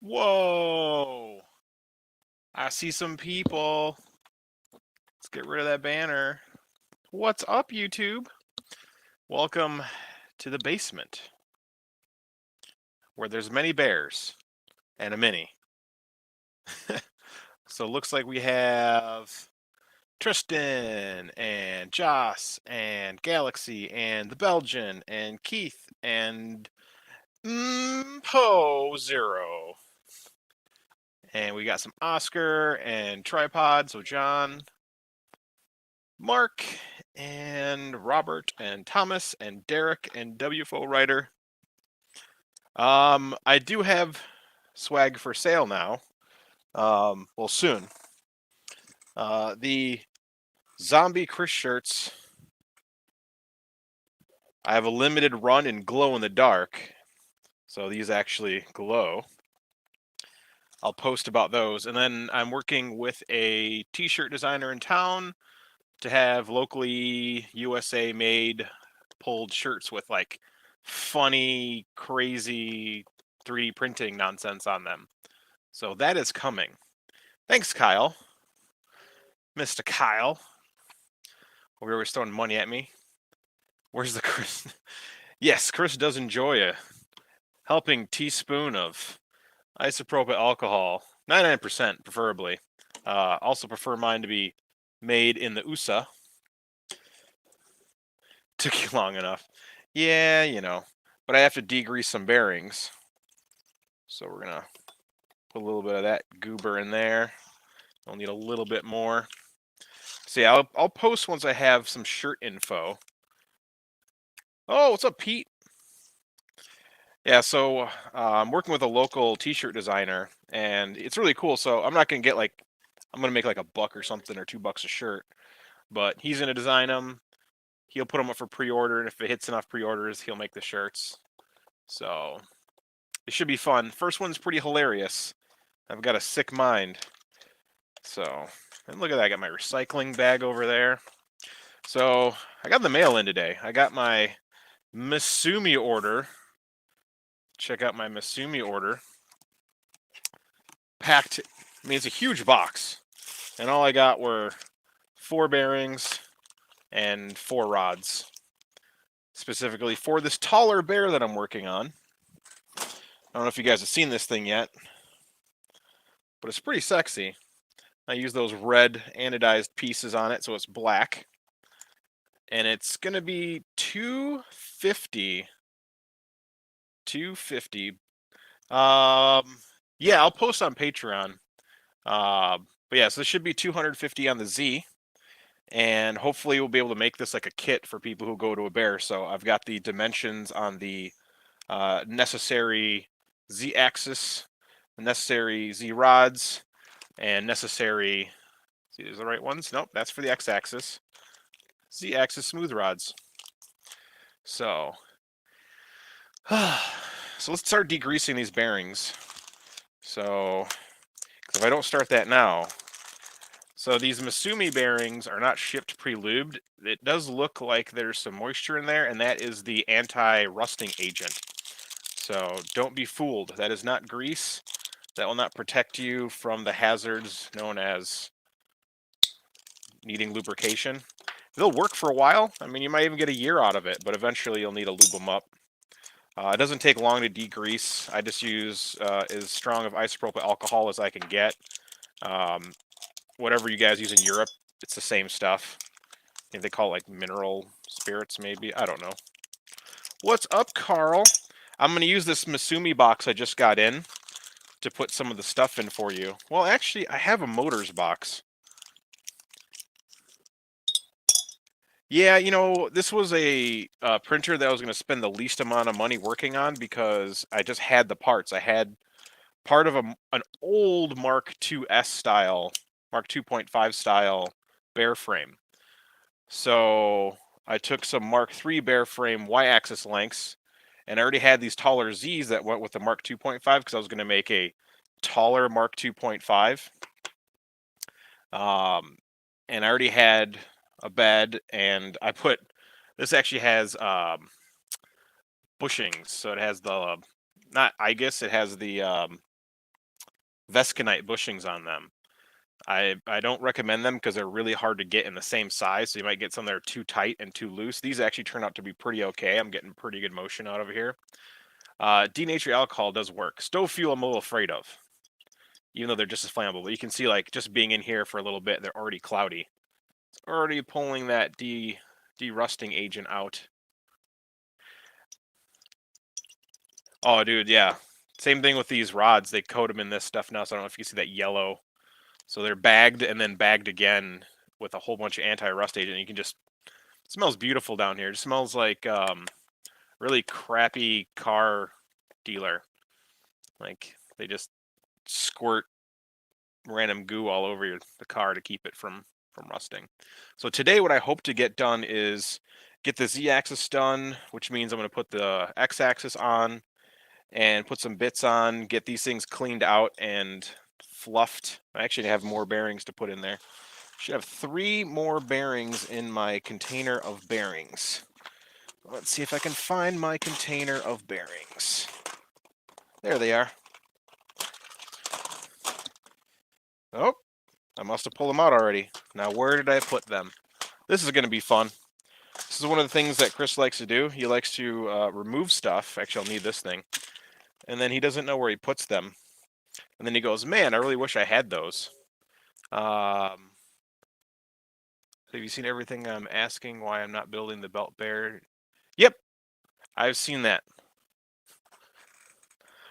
Whoa! I see some people. Let's get rid of that banner. What's up, YouTube? Welcome to the basement, where there's many bears and a mini. So it looks like we have Tristan and Joss and Galaxy and the Belgian and Keith and Po Zero. And we got some Oscar and Tripod, so John, Mark, and Robert, and Thomas, and Derek, and WFO Writer. I do have swag for sale now. Well, soon. The Zombie Chris shirts. I have a limited run in glow in the dark, so these actually glow. I'll post about those, and then I'm working with a t-shirt designer in town to have locally USA made pulled shirts with like funny, crazy 3D printing nonsense on them. So that is coming. Thanks, Kyle. Mr. Kyle. Over here, throwing money at me. Where's the Chris? Yes, Chris does enjoy a helping teaspoon of isopropyl alcohol, 99% preferably. Also prefer mine to be made in the USA. Took you long enough. Yeah, you know. But I have to degrease some bearings. So we're going to put a little bit of that goober in there. I'll need a little bit more. So yeah, I'll post once I have some shirt info. Oh, what's up, Pete? Yeah, so I'm working with a local t-shirt designer, and it's really cool. So I'm not going to get like, I'm going to make like $1 or something or $2 a shirt. But he's going to design them. He'll put them up for pre-order, and if it hits enough pre-orders, he'll make the shirts. So it should be fun. First one's pretty hilarious. I've got a sick mind. So, and look at that, I got my recycling bag over there. So, I got the mail in today. I got my Misumi order. Check out my Misumi order. Packed, I mean, it's a huge box. And all I got were 4 bearings and 4 rods. Specifically for this taller bear that I'm working on. I don't know if you guys have seen this thing yet, but it's pretty sexy. I use those red anodized pieces on it so it's black. And it's going to be $250. Yeah, I'll post on Patreon. But yeah, so this should be $250 on the Z. And hopefully we'll be able to make this like a kit for people who go to a bear. So I've got the dimensions on the necessary Z-axis, necessary Z-rods, and necessary, see, these are the right ones? Nope, that's for the X-axis. Z-axis smooth rods. So, so let's start degreasing these bearings. So, if I don't start that now, so these Misumi bearings are not shipped pre-lubed. It does look like there's some moisture in there, and that is the anti-rusting agent. So don't be fooled. That is not grease. That will not protect you from the hazards known as needing lubrication. They'll work for a while. I mean, you might even get a year out of it, but eventually you'll need to lube them up. It doesn't take long to degrease. I just use as strong of isopropyl alcohol as I can get. Whatever you guys use in Europe, it's the same stuff. I think they call it like mineral spirits, maybe. I don't know. What's up, Carl? I'm going to use this Misumi box I just got in to put some of the stuff in for you. Well, actually, I have a motors box. Yeah, you know, this was a printer that I was going to spend the least amount of money working on because I just had the parts. I had part of an old Mark IIs style, Mark 2.5 style bear frame. So I took some Mark III bear frame y-axis lengths, and I already had these taller Zs that went with the Mark 2.5 because I was going to make a taller Mark 2.5. And I already had a bed, and I put, this actually has bushings, so it has the, not I guess it has the Vesconite bushings on them. I don't recommend them because they're really hard to get in the same size, so you might get some that are too tight and too loose. These actually turn out to be pretty okay. I'm getting pretty good motion out of here. Denatured alcohol does work. Stove fuel I'm a little afraid of, even though they're just as flammable. But you can see, like, just being in here for a little bit, they're already cloudy. It's already pulling that derusting agent out. Oh, dude, yeah. Same thing with these rods. They coat them in this stuff now, so I don't know if you can see that yellow. So they're bagged and then bagged again with a whole bunch of anti-rust agent. You can just, it smells beautiful down here. It smells like really crappy car dealer. Like they just squirt random goo all over the car to keep it from rusting. So today what I hope to get done is get the Z-axis done, which means I'm going to put the X-axis on and put some bits on, get these things cleaned out and fluffed. I actually have more bearings to put in there. Should have 3 more bearings in my container of bearings. Let's see if I can find my container of bearings. There they are. Oh, I must have pulled them out already. Now where did I put them? This is going to be fun. This is one of the things that Chris likes to do. He likes to remove stuff. Actually, I'll need this thing. And then he doesn't know where he puts them. And then he goes, man, I really wish I had those. Have you seen everything I'm asking why I'm not building the belt bear? Yep, I've seen that.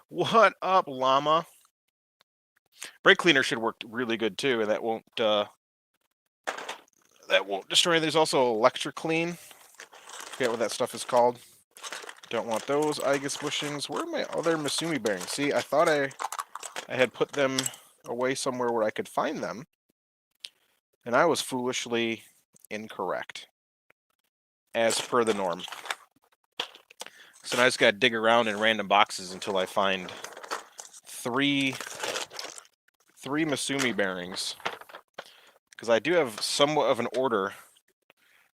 What up, llama? Brake cleaner should work really good too, and that won't destroy. There's also electric clean. Forget what that stuff is called. Don't want those Igus bushings. Where are my other Misumi bearings? See, I thought I had put them away somewhere where I could find them, and I was foolishly incorrect, as per the norm. So now I just got to dig around in random boxes until I find three Misumi bearings, because I do have somewhat of an order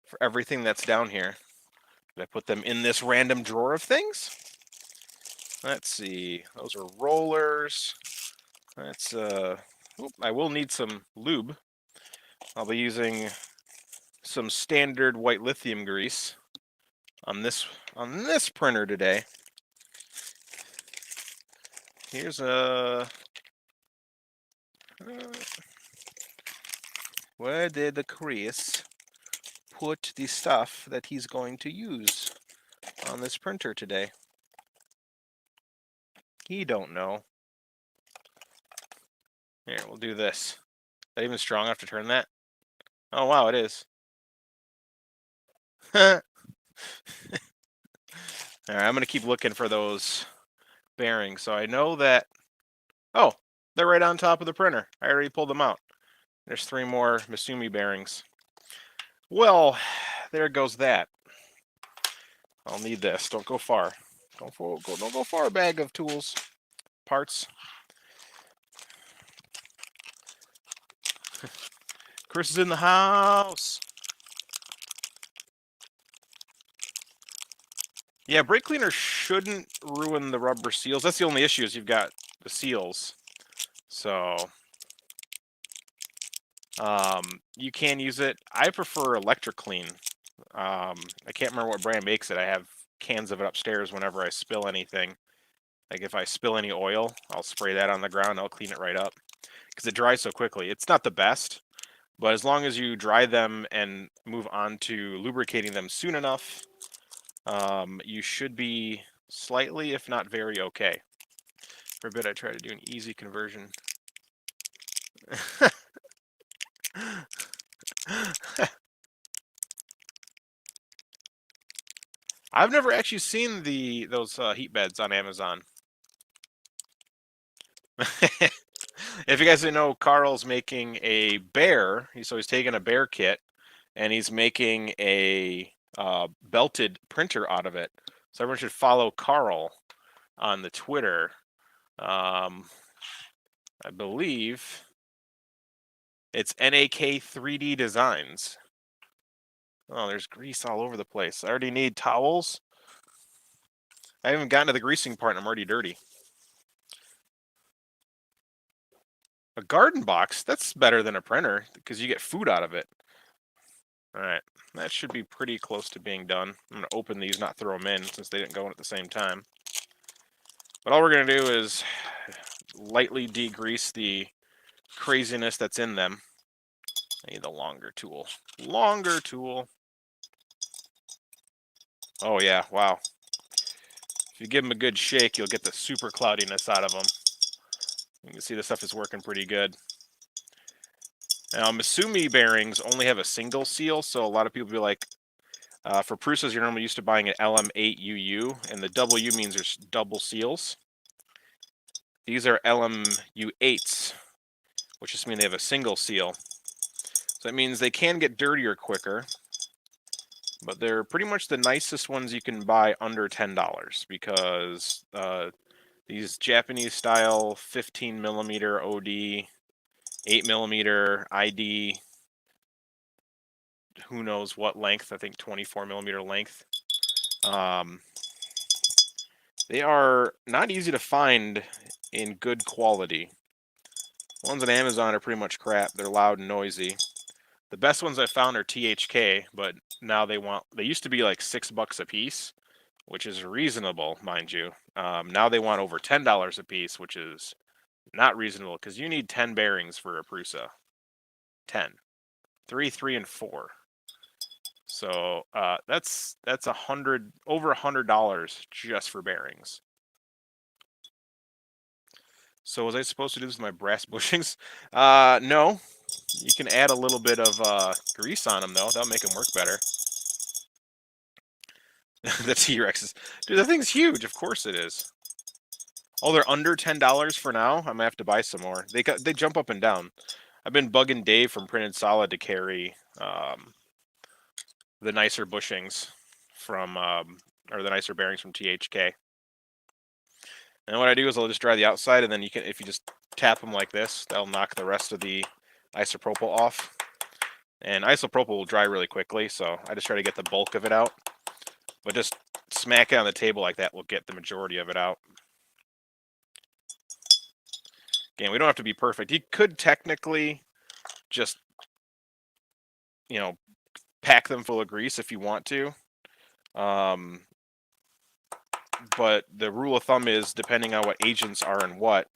for everything that's down here. Did I put them in this random drawer of things? Let's see. Those are rollers. That's I will need some lube. I'll be using some standard white lithium grease on this printer today. Here's a where did the Chris put the stuff that he's going to use on this printer today? He don't know. Here, we'll do this. Is that even strong enough to turn that? Oh wow, it is. Alright, I'm gonna keep looking for those bearings. So I know that, oh, they're right on top of the printer. I already pulled them out. There's 3 more Misumi bearings. Well, there goes that. I'll need this. Don't go far. Don't go far, bag of tools. Parts. Chris is in the house. Yeah, brake cleaner shouldn't ruin the rubber seals. That's the only issue, is you've got the seals. So you can use it. I prefer electric clean. I can't remember what brand makes it. I have cans of it upstairs whenever I spill anything. Like if I spill any oil, I'll spray that on the ground. I'll clean it right up because it dries so quickly. It's not the best, but as long as you dry them and move on to lubricating them soon enough, you should be slightly, if not very, okay. For a bit, I try to do an easy conversion. I've never actually seen those heat beds on Amazon. If you guys didn't know, Carl's making a bear. So he's taking a bear kit and he's making a belted printer out of it. So everyone should follow Carl on the Twitter. I believe it's NAK 3D Designs. Oh, there's grease all over the place. I already need towels. I haven't gotten to the greasing part and I'm already dirty. A garden box? That's better than a printer because you get food out of it. All right, that should be pretty close to being done. I'm going to open these, not throw them in, since they didn't go in at the same time. But all we're going to do is lightly degrease the craziness that's in them. I need a longer tool. Longer tool. Oh yeah, wow. If you give them a good shake, you'll get the super cloudiness out of them. You can see the stuff is working pretty good. Now, Misumi bearings only have a single seal, so a lot of people be like, for Prusas, you're normally used to buying an LM8UU, and the W means there's double seals. These are LMU8s, which just means they have a single seal. So that means they can get dirtier quicker, but they're pretty much the nicest ones you can buy under $10 because these Japanese style 15 millimeter OD, 8 millimeter ID, who knows what length, I think 24 millimeter length. They are not easy to find in good quality. Ones on Amazon are pretty much crap. They're loud and noisy. The best ones I found are THK, but now they used to be like $6 a piece, which is reasonable, mind you. Now they want over $10 a piece, which is not reasonable because you need 10 bearings for a Prusa. 10. 3, 3, and 4. So that's over $100 just for bearings. So was I supposed to do this with my brass bushings? No. You can add a little bit of grease on them though. That'll make them work better. The T-Rexes. Dude, that thing's huge. Of course it is. Oh, they're under $10 for now? I'm gonna have to buy some more. They jump up and down. I've been bugging Dave from Printed Solid to carry the nicer bushings from or the nicer bearings from THK. And what I do is I'll just dry the outside, and then if you just tap them like this, that'll knock the rest of the isopropyl off. And isopropyl will dry really quickly, so I just try to get the bulk of it out. But just smack it on the table like that will get the majority of it out. Again, we don't have to be perfect. You could technically just, pack them full of grease if you want to. But the rule of thumb is, depending on what agents are and what,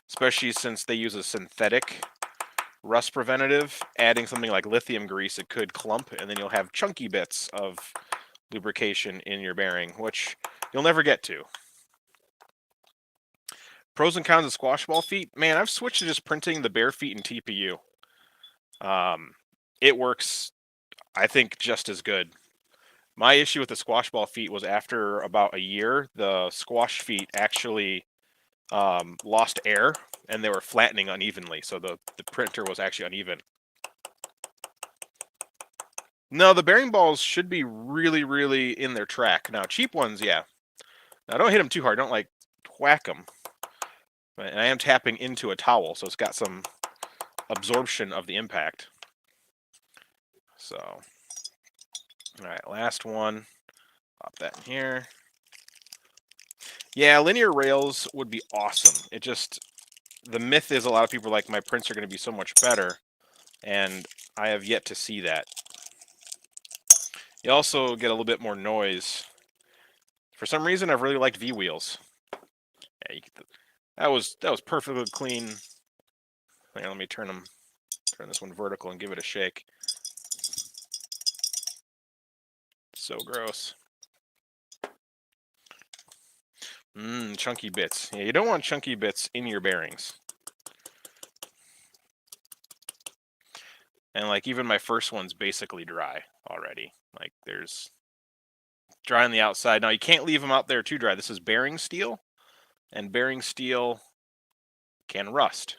especially since they use a synthetic rust preventative, adding something like lithium grease, it could clump, and then you'll have chunky bits of lubrication in your bearing, which you'll never get to. Pros and cons of squash ball feet. Man, I've switched to just printing the bare feet in TPU. It works, I think, just as good. My issue with the squash ball feet was after about a year, the squash feet actually lost air and they were flattening unevenly. So the printer was actually uneven. No, the bearing balls should be really, really in their track. Now, cheap ones, yeah. Now, don't hit them too hard. Don't, like, whack them. And I am tapping into a towel, so it's got some absorption of the impact. So, all right, last one. Pop that in here. Yeah, linear rails would be awesome. The myth is a lot of people are like, my prints are going to be so much better, and I have yet to see that. You also get a little bit more noise. For some reason, I've really liked V-wheels. Yeah, that was perfectly clean. Here, let me turn this one vertical and give it a shake. So gross. Chunky bits. Yeah, you don't want chunky bits in your bearings. And like even my first one's basically dry already. Like there's dry on the outside. Now you can't leave them out there too dry. This is bearing steel, and bearing steel can rust.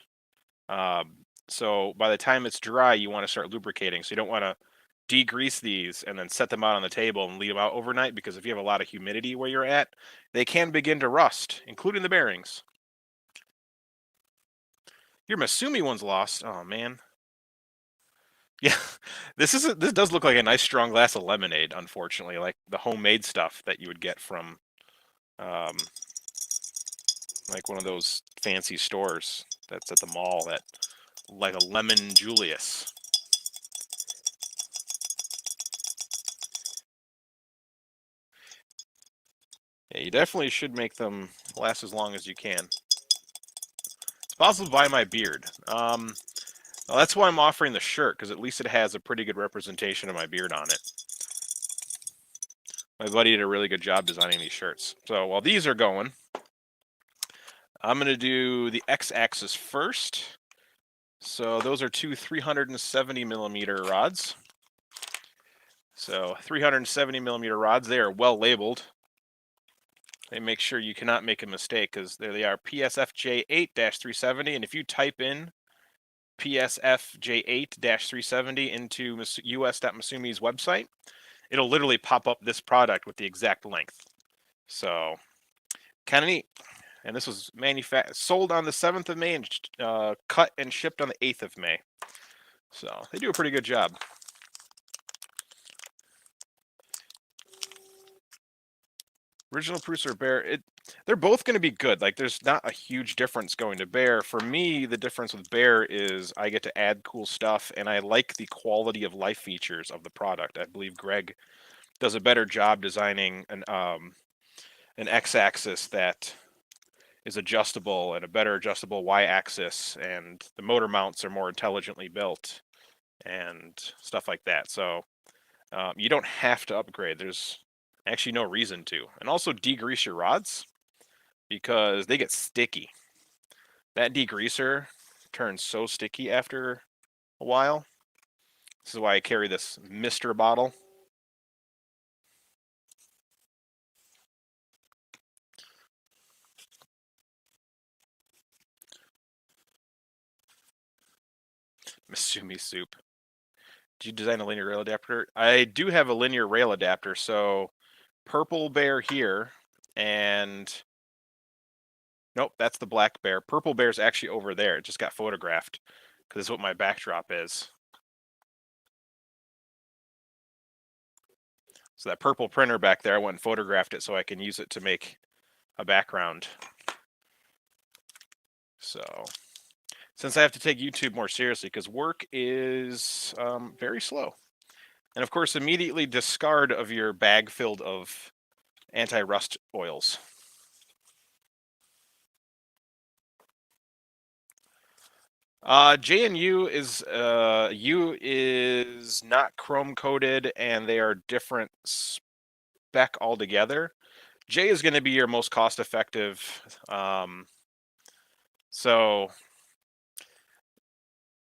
So by the time it's dry, you want to start lubricating. So you don't want to degrease these and then set them out on the table and leave them out overnight, because if you have a lot of humidity where you're at, they can begin to rust, including the bearings. Your Misumi one's lost. Oh man. Yeah, this does look like a nice strong glass of lemonade, unfortunately, like the homemade stuff that you would get from like one of those fancy stores that's at the mall that like a lemon Julius. Yeah, you definitely should make them last as long as you can. It's possible to buy my beard. Well, that's why I'm offering the shirt, because at least it has a pretty good representation of my beard on it. My buddy did a really good job designing these shirts. So while these are going, I'm going to do the X-axis first. So those are two 370 millimeter rods. So 370 millimeter rods, they are well labeled. They make sure you cannot make a mistake, because there they are, PSFJ8-370, and if you type in PSFJ8-370 into us.Misumi's website, it'll literally pop up this product with the exact length. So, kind of neat. And this was sold on the 7th of May and cut and shipped on the 8th of May. So, they do a pretty good job. Original Prusa or Bear, they're both going to be good. Like, there's not a huge difference going to Bear. For me, the difference with Bear is I get to add cool stuff, and I like the quality of life features of the product. I believe Greg does a better job designing an X-axis that is adjustable and a better adjustable Y-axis, and the motor mounts are more intelligently built and stuff like that. So you don't have to upgrade. There's actually no reason to. And also degrease your rods, because they get sticky. That degreaser turns so sticky after a while. This is why I carry this Mr. bottle. Misumi soup. Did you design a linear rail adapter? I do have a linear rail adapter, so purple bear here, and nope, that's the black bear. Purple bear's actually over there. It just got photographed, because this is what my backdrop is. So that purple printer back there, I went and photographed it so I can use it to make a background. So, since I have to take YouTube more seriously, because work is very slow. And of course, immediately discard of your bag filled of anti-rust oils. J and U is not chrome coated, and they are different spec altogether. J is going to be your most cost effective. So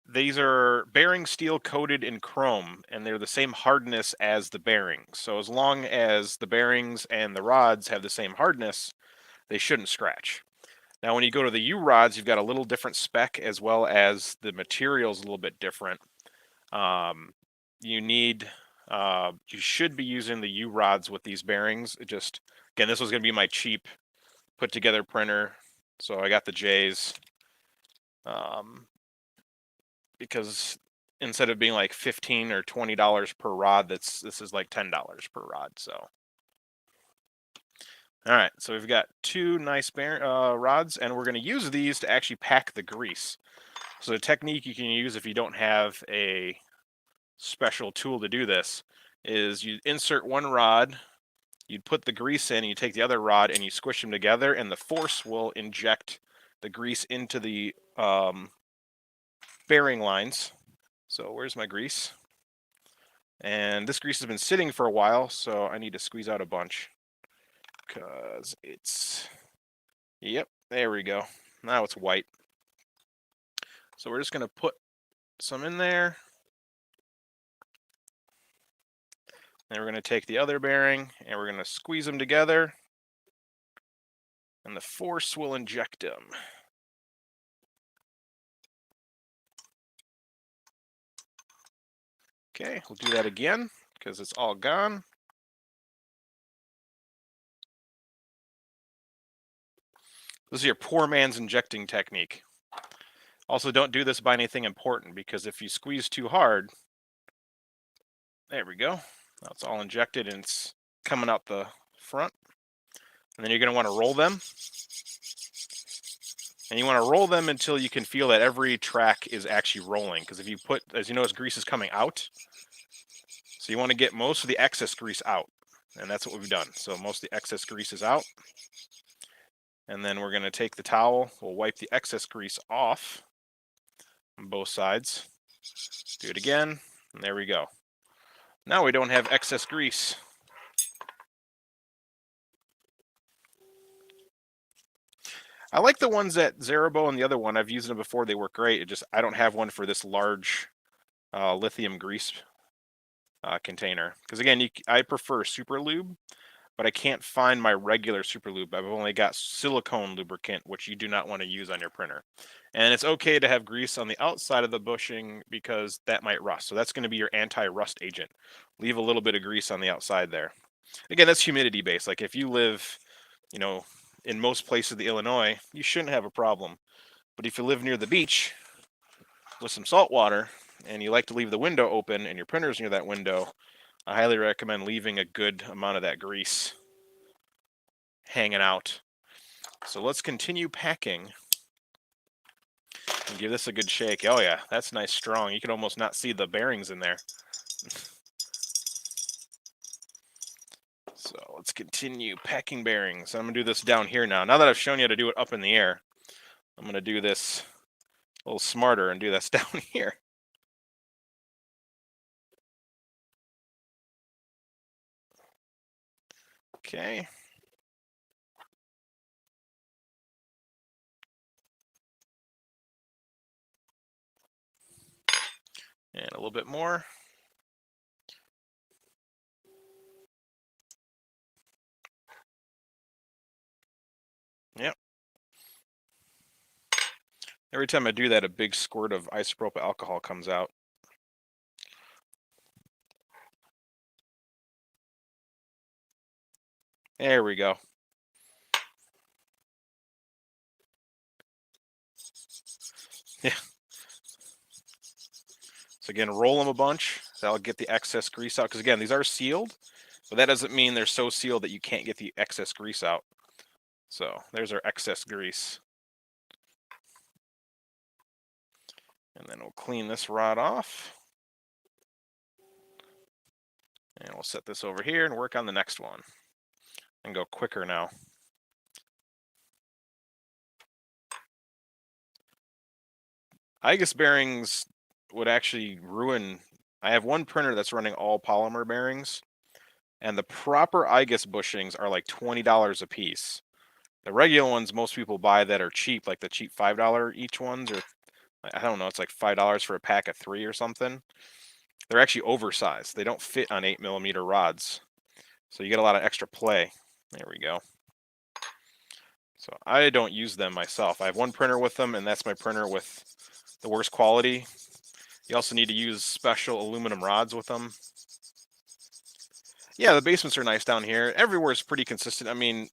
these are bearing steel coated in chrome, and they're the same hardness as the bearings. So as long as the bearings and the rods have the same hardness, they shouldn't scratch. Now, when you go to the U rods, you've got a little different spec, as well as the material's a little bit different. You should be using the U rods with these bearings. Again, this was going to be my cheap put together printer, so I got the J's. Because instead of being like $15 or $20 per rod, this is like $10 per rod. So, all right, so we've got two nice rods, and we're going to use these to actually pack the grease. So the technique you can use if you don't have a special tool to do this is you insert one rod, you put the grease in, and you take the other rod and you squish them together, and the force will inject the grease into the bearing lines. So where's my grease? And this grease has been sitting for a while, so I need to squeeze out a bunch, because yep, there we go. Now it's white. So we're just going to put some in there. And we're going to take the other bearing, and we're going to squeeze them together, and the force will inject them. Okay, we'll do that again, because it's all gone. This is your poor man's injecting technique. Also, don't do this by anything important, because if you squeeze too hard, there we go. Now it's all injected and it's coming out the front. And then you're going to want to roll them. And you want to roll them until you can feel that every track is actually rolling. Because if you put, as you notice, grease is coming out. So you want to get most of the excess grease out. And that's what we've done. So most of the excess grease is out. And then we're going to take the towel. We'll wipe the excess grease off on both sides. Do it again. And there we go. Now we don't have excess grease. I like the ones at Zerabo and the other one. I've used them before. They work great. It just I don't have one for this large lithium grease container. Because again, I prefer super lube, but I can't find my regular super lube. I've only got silicone lubricant, which you do not want to use on your printer. And it's okay to have grease on the outside of the bushing because that might rust. So that's going to be your anti-rust agent. Leave a little bit of grease on the outside there. Again, that's humidity based. Like if you live, you know, in most places of the Illinois, you shouldn't have a problem. But if you live near the beach with some salt water and you like to leave the window open and your printer's near that window, I highly recommend leaving a good amount of that grease hanging out. So let's continue packing and give this a good shake. Oh yeah, that's nice strong. You can almost not see the bearings in there. So let's continue packing bearings. I'm going to do this down here now. Now that I've shown you how to do it up in the air, I'm going to do this a little smarter and do this down here. Okay. And a little bit more. Yep. Every time I do that, a big squirt of isopropyl alcohol comes out. There we go. Yeah. So again, roll them a bunch. That'll get the excess grease out. Because again, these are sealed, but that doesn't mean they're so sealed that you can't get the excess grease out. So there's our excess grease. And then we'll clean this rod off. And we'll set this over here and work on the next one. And go quicker now. IGUS bearings would actually ruin. I have one printer that's running all polymer bearings, and the proper IGUS bushings are like $20 a piece. The regular ones most people buy that are cheap, like the cheap $5 each ones, or I don't know, it's like $5 for a pack of 3 or something. They're actually oversized. They don't fit on 8mm rods, so you get a lot of extra play. There we go. So I don't use them myself. I have one printer with them, and that's my printer with the worst quality. You also need to use special aluminum rods with them. Yeah, the basements are nice down here. Everywhere is pretty consistent. I mean,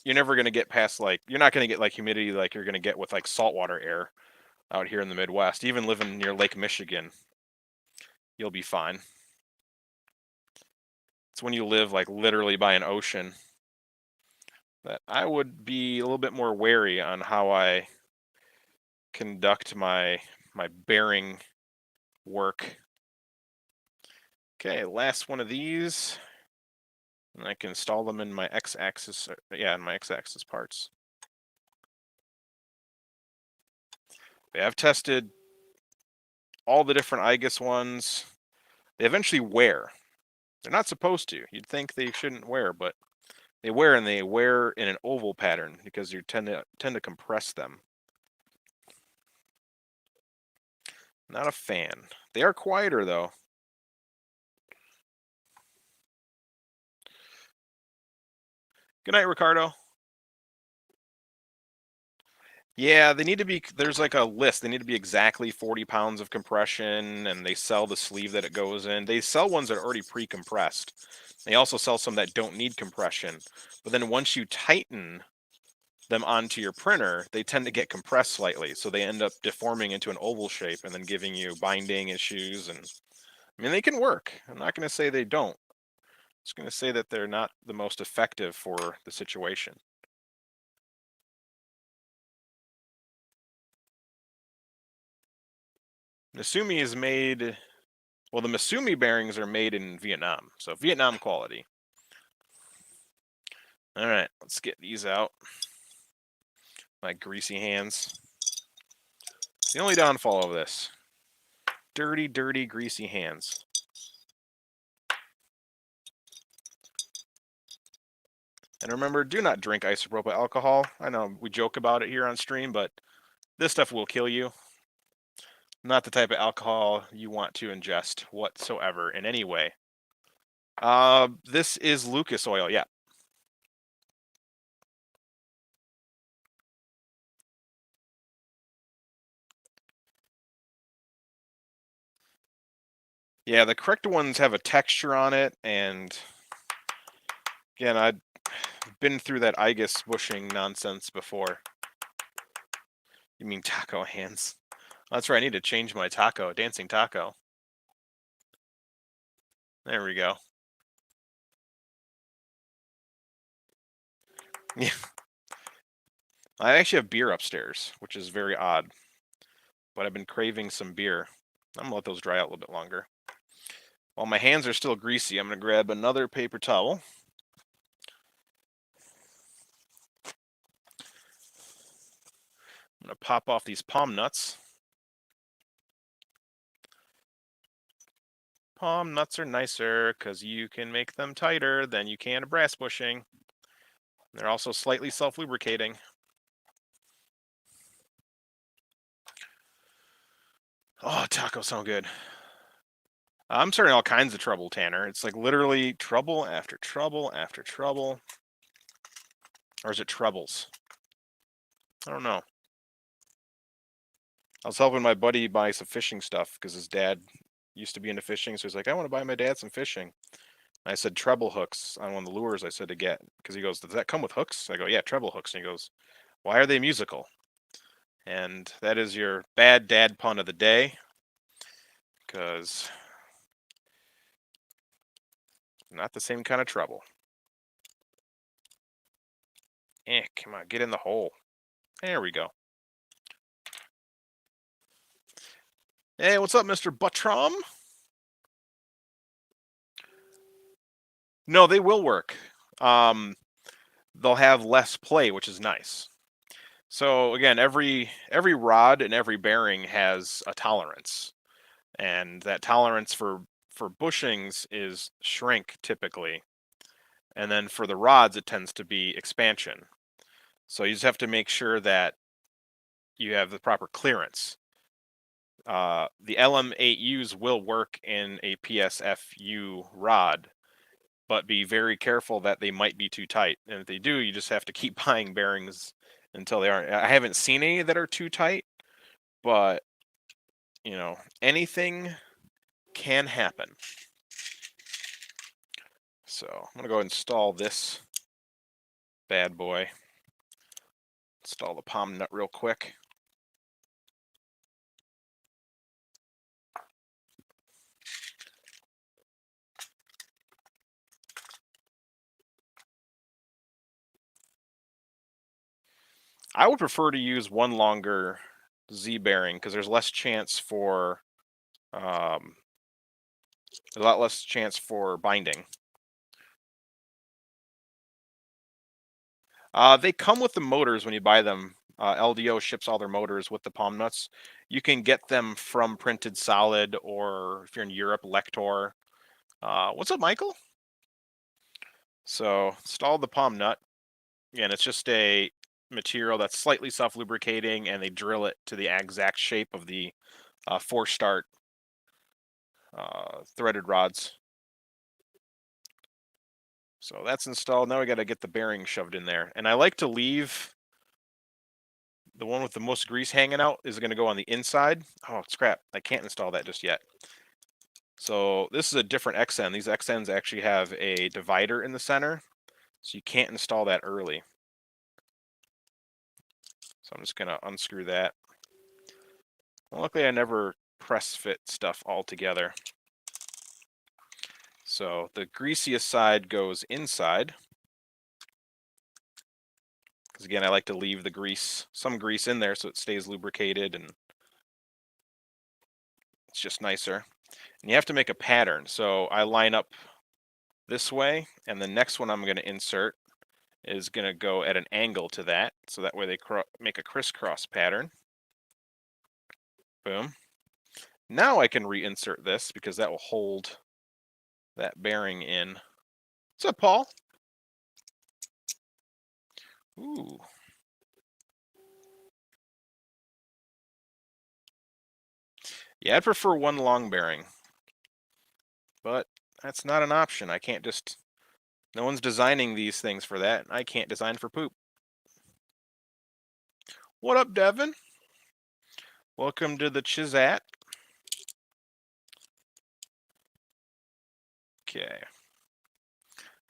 you're never going to get past you're not going to get like humidity like you're going to get with like saltwater air out here in the Midwest. Even living near Lake Michigan, you'll be fine. It's when you live like literally by an ocean that I would be a little bit more wary on how I conduct my bearing work. Okay, last one of these. And I can install them in my x-axis, in my x-axis parts. Yeah, I've tested all the different IGUS ones. They eventually wear. They're not supposed to. You'd think they shouldn't wear, but they wear, and they wear in an oval pattern because you tend to compress them. Not a fan. They are quieter though. Good night, Ricardo. Yeah, they need to be, there's like a list. They need to be exactly 40 pounds of compression, and they sell the sleeve that it goes in. They sell ones that are already pre-compressed. They also sell some that don't need compression. But then once you tighten them onto your printer, they tend to get compressed slightly. So they end up deforming into an oval shape and then giving you binding issues. And I mean, they can work. I'm not going to say they don't. I'm just going to say that they're not the most effective for the situation. Misumi is made, well, the Misumi bearings are made in Vietnam, so Vietnam quality. All right, let's get these out. My greasy hands. It's the only downfall of this. Dirty, dirty, greasy hands. And remember, do not drink isopropyl alcohol. I know we joke about it here on stream, but this stuff will kill you. Not the type of alcohol you want to ingest whatsoever in any way. This is Lucas oil, yeah. Yeah, the correct ones have a texture on it, and again, I've been through that IGUS bushing nonsense before. You mean taco hands? That's right, I need to change my taco, dancing taco. There we go. Yeah. I actually have beer upstairs, which is very odd. But I've been craving some beer. I'm gonna let those dry out a little bit longer. While my hands are still greasy, I'm gonna grab another paper towel. I'm gonna pop off these palm nuts. Palm nuts are nicer because you can make them tighter than you can a brass bushing. They're also slightly self-lubricating. Oh, tacos sound good. I'm starting all kinds of trouble, Tanner. It's like literally trouble after trouble after trouble. Or is it troubles? I don't know. I was helping my buddy buy some fishing stuff because his dad used to be into fishing. So he's like, I want to buy my dad some fishing. I said treble hooks on one of the lures I said to get, because he goes, does that come with hooks? I go, yeah, treble hooks. And he goes, why are they musical? And that is your bad dad pun of the day, because not the same kind of trouble. Come on, get in the hole. There we go. Hey, what's up, Mr. Buttram? No, they will work. They'll have less play, which is nice. So again, every rod and every bearing has a tolerance, and that tolerance for bushings is shrink typically, and then for the rods it tends to be expansion. So you just have to make sure that you have the proper clearance. The LM8Us will work in a PSFU rod, but be very careful that they might be too tight. And if they do, you just have to keep buying bearings until they aren't. I haven't seen any that are too tight, but you know, anything can happen. So I'm gonna go ahead and install this bad boy. Install the palm nut real quick. I would prefer to use one longer Z bearing because there's less chance for a lot less chance for binding. They come with the motors when you buy them. LDO ships all their motors with the palm nuts. You can get them from Printed Solid, or if you're in Europe, Lector. What's up, Michael? So install the palm nut. Again, it's just a material that's slightly self-lubricating, and they drill it to the exact shape of the 4-start threaded rods. So that's installed. Now we got to get the bearing shoved in there. And I like to leave the one with the most grease hanging out is going to go on the inside. Oh, scrap. I can't install that just yet. So this is a different XN. These XNs actually have a divider in the center, so you can't install that early. So I'm just going to unscrew that. Well, luckily I never press fit stuff all together. So the greasiest side goes inside. Because again, I like to leave the grease, some grease in there so it stays lubricated. And It's just nicer. And you have to make a pattern. So I line up this way, and the next one I'm going to insert is going to go at an angle to that. So that way they make a crisscross pattern. Boom. Now I can reinsert this because that will hold that bearing in. What's up, Paul? Ooh. Yeah, I'd prefer one long bearing. But that's not an option. I can't just... No one's designing these things for that. I can't design for poop. What up, Devin? Welcome to the Chizat. Okay.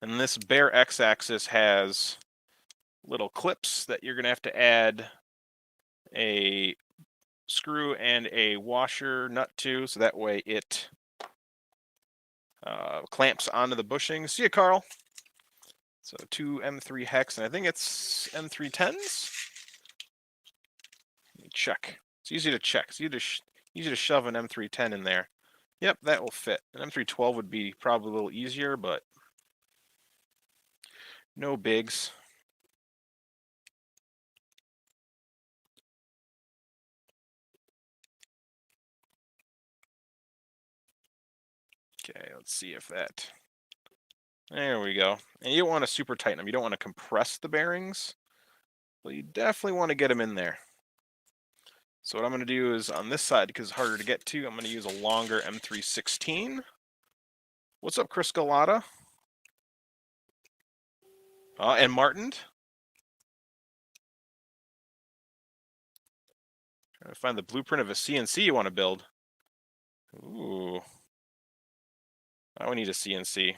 And this Bear x-axis has little clips that you're going to have to add a screw and a washer nut to, so that way it clamps onto the bushings. See ya, Carl. So 2 M3 hex, and I think it's M310s. Let me check. It's easy to check. It's easy to shove an M310 in there. Yep, that will fit. An M312 would be probably a little easier, but no bigs. Okay, let's see if that... There we go. And you don't want to super tighten them. You don't want to compress the bearings, but you definitely want to get them in there. So what I'm going to do is on this side, because it's harder to get to, I'm going to use a longer M316. What's up, Chris Galata? And Martin. Trying to find the blueprint of a CNC you want to build. Ooh. I would need a CNC.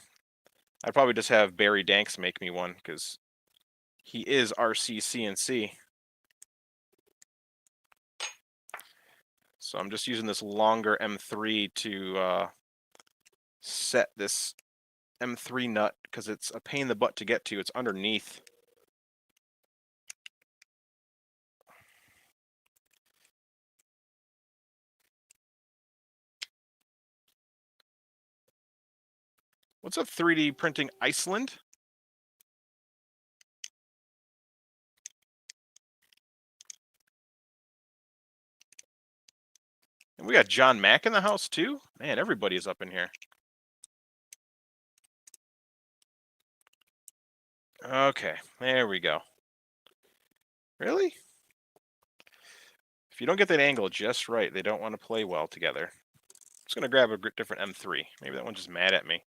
I'd probably just have Barry Danks make me one, because he is RC CNC. So I'm just using this longer M3 to set this M3 nut, because it's a pain in the butt to get to. It's underneath. What's up, 3D Printing Iceland? And we got John Mack in the house too? Man, everybody's up in here. Okay, there we go. Really? If you don't get that angle just right, they don't want to play well together. I'm just going to grab a different M3. Maybe that one's just mad at me.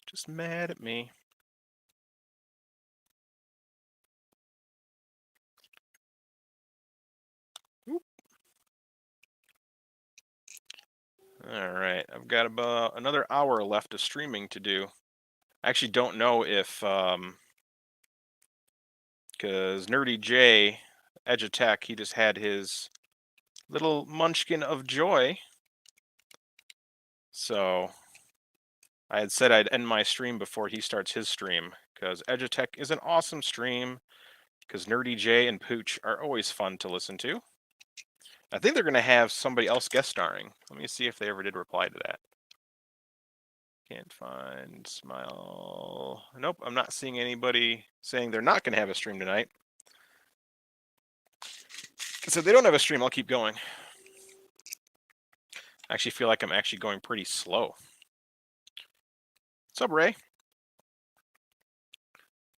Just mad at me. Oop. All right, I've got about another hour left of streaming to do. I actually don't know if, because Nerdy J, Edge Attack, he just had his little munchkin of joy. So I had said I'd end my stream before he starts his stream, because Edutech is an awesome stream, because Nerdy J and Pooch are always fun to listen to. I think they're going to have somebody else guest starring. Let me see if they ever did reply to that. Can't find Smile. Nope, I'm not seeing anybody saying they're not going to have a stream tonight. So if they don't have a stream, I'll keep going. I actually feel like I'm actually going pretty slow. What's up, Ray?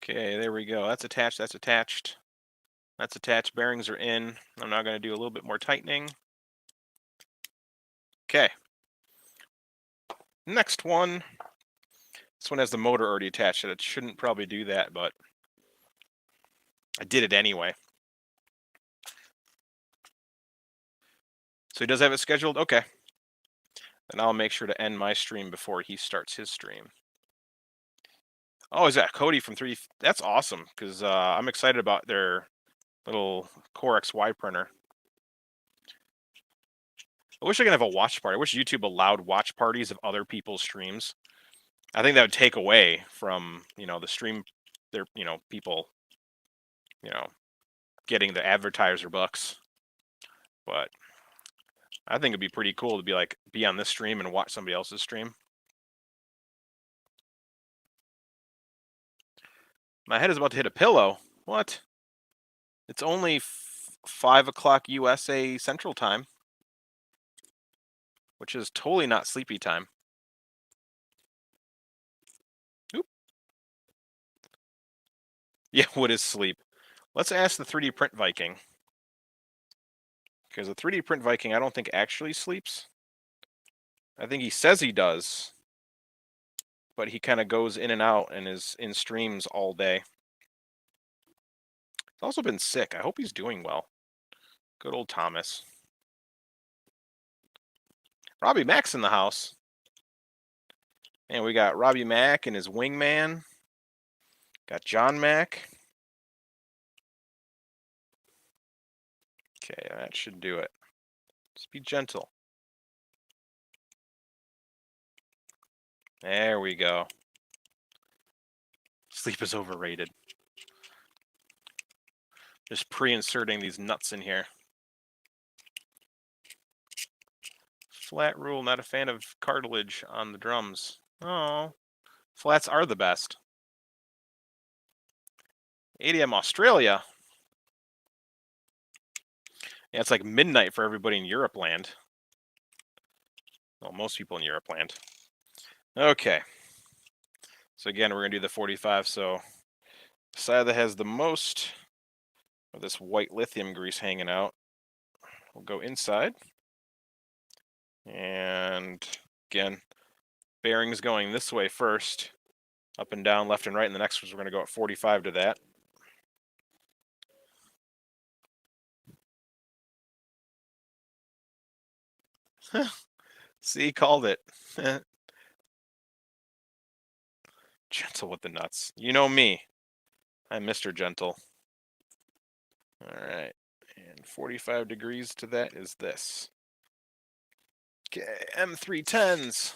Okay, there we go. That's attached. That's attached. That's attached. Bearings are in. I'm now going to do a little bit more tightening. Okay. Next one. This one has the motor already attached. It shouldn't probably do that, but I did it anyway. So he does have it scheduled? Okay. Then I'll make sure to end my stream before he starts his stream. Oh, is that Cody from 3D? That's awesome, because I'm excited about their little Core XY printer. I wish I could have a watch party. I wish YouTube allowed watch parties of other people's streams. I think that would take away from, the stream, their, people, getting the advertiser bucks. But I think it'd be pretty cool to be on this stream and watch somebody else's stream. My head is about to hit a pillow. What? It's only 5 o'clock USA Central Time, which is totally not sleepy time. Oop. Yeah, what is sleep? Let's ask the 3D Print Viking. Because the 3D Print Viking, I don't think actually sleeps. I think he says he does, but he kind of goes in and out and is in streams all day. He's also been sick. I hope he's doing well. Good old Thomas. Robbie Mack's in the house. And we got Robbie Mack and his wingman. Got John Mack. Okay, that should do it. Just be gentle. There we go. Sleep is overrated. Just pre-inserting these nuts in here. Flat rule, not a fan of cartilage on the drums. Oh, flats are the best. 8 a.m. Australia. Yeah, it's like midnight for everybody in Europe land. Well, most people in Europe land. Okay. So again, we're going to do the 45. So the side that has the most of this white lithium grease hanging out, we'll go inside. And again, bearings going this way first, up and down, left and right, and the next ones we're going to go at 45 to that. See, called it. Gentle with the nuts. You know me. I'm Mr. Gentle. All right. And 45 degrees to that is this. Okay, M310s.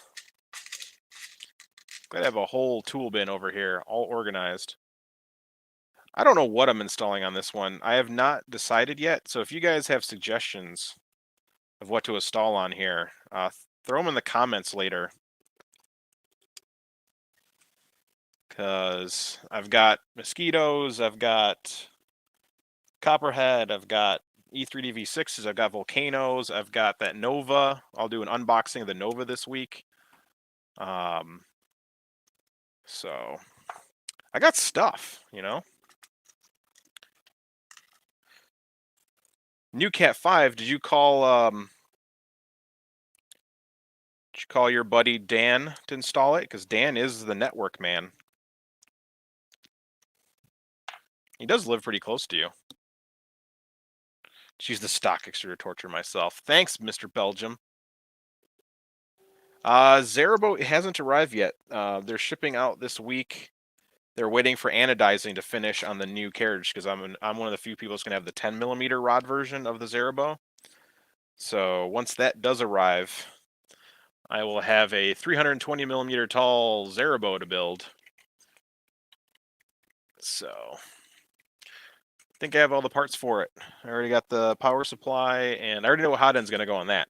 Glad I have a whole tool bin over here, all organized. I don't know what I'm installing on this one. I have not decided yet. So if you guys have suggestions of what to install on here, throw them in the comments later. Because I've got mosquitoes, I've got Copperhead, I've got E3DV6s, I've got volcanoes, I've got that Nova. I'll do an unboxing of the Nova this week. So I got stuff, you know. New Cat 5, did you call your buddy Dan to install it? Because Dan is the network man. He does live pretty close to you. She's the stock extruder torture myself. Thanks, Mr. Belgium. Zerabo hasn't arrived yet. They're shipping out this week. They're waiting for anodizing to finish on the new carriage because I'm one of the few people that's going to have the 10 millimeter rod version of the Zerabo. So once that does arrive, I will have a 320 millimeter tall Zerabo to build. So I think I have all the parts for it. I already got the power supply, and I already know what hot end's going to go on that.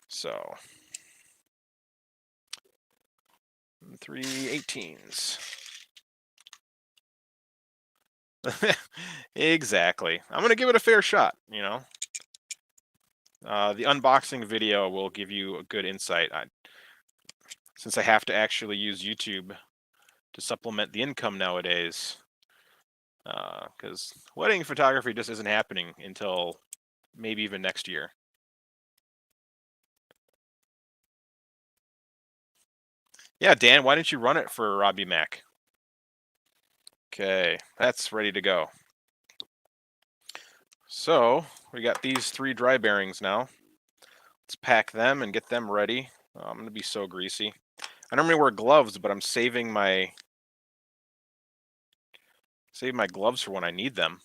So 318s. Exactly. I'm going to give it a fair shot, you know. The unboxing video will give you a good insight. Since I have to actually use YouTube to supplement the income nowadays, because wedding photography just isn't happening until maybe even next year. Yeah, Dan, why didn't you run it for Robbie Mack? Okay, that's ready to go. So we got these 3 dry bearings now. Let's pack them and get them ready. Oh, I'm gonna be so greasy. I normally wear gloves, but I'm saving my gloves for when I need them.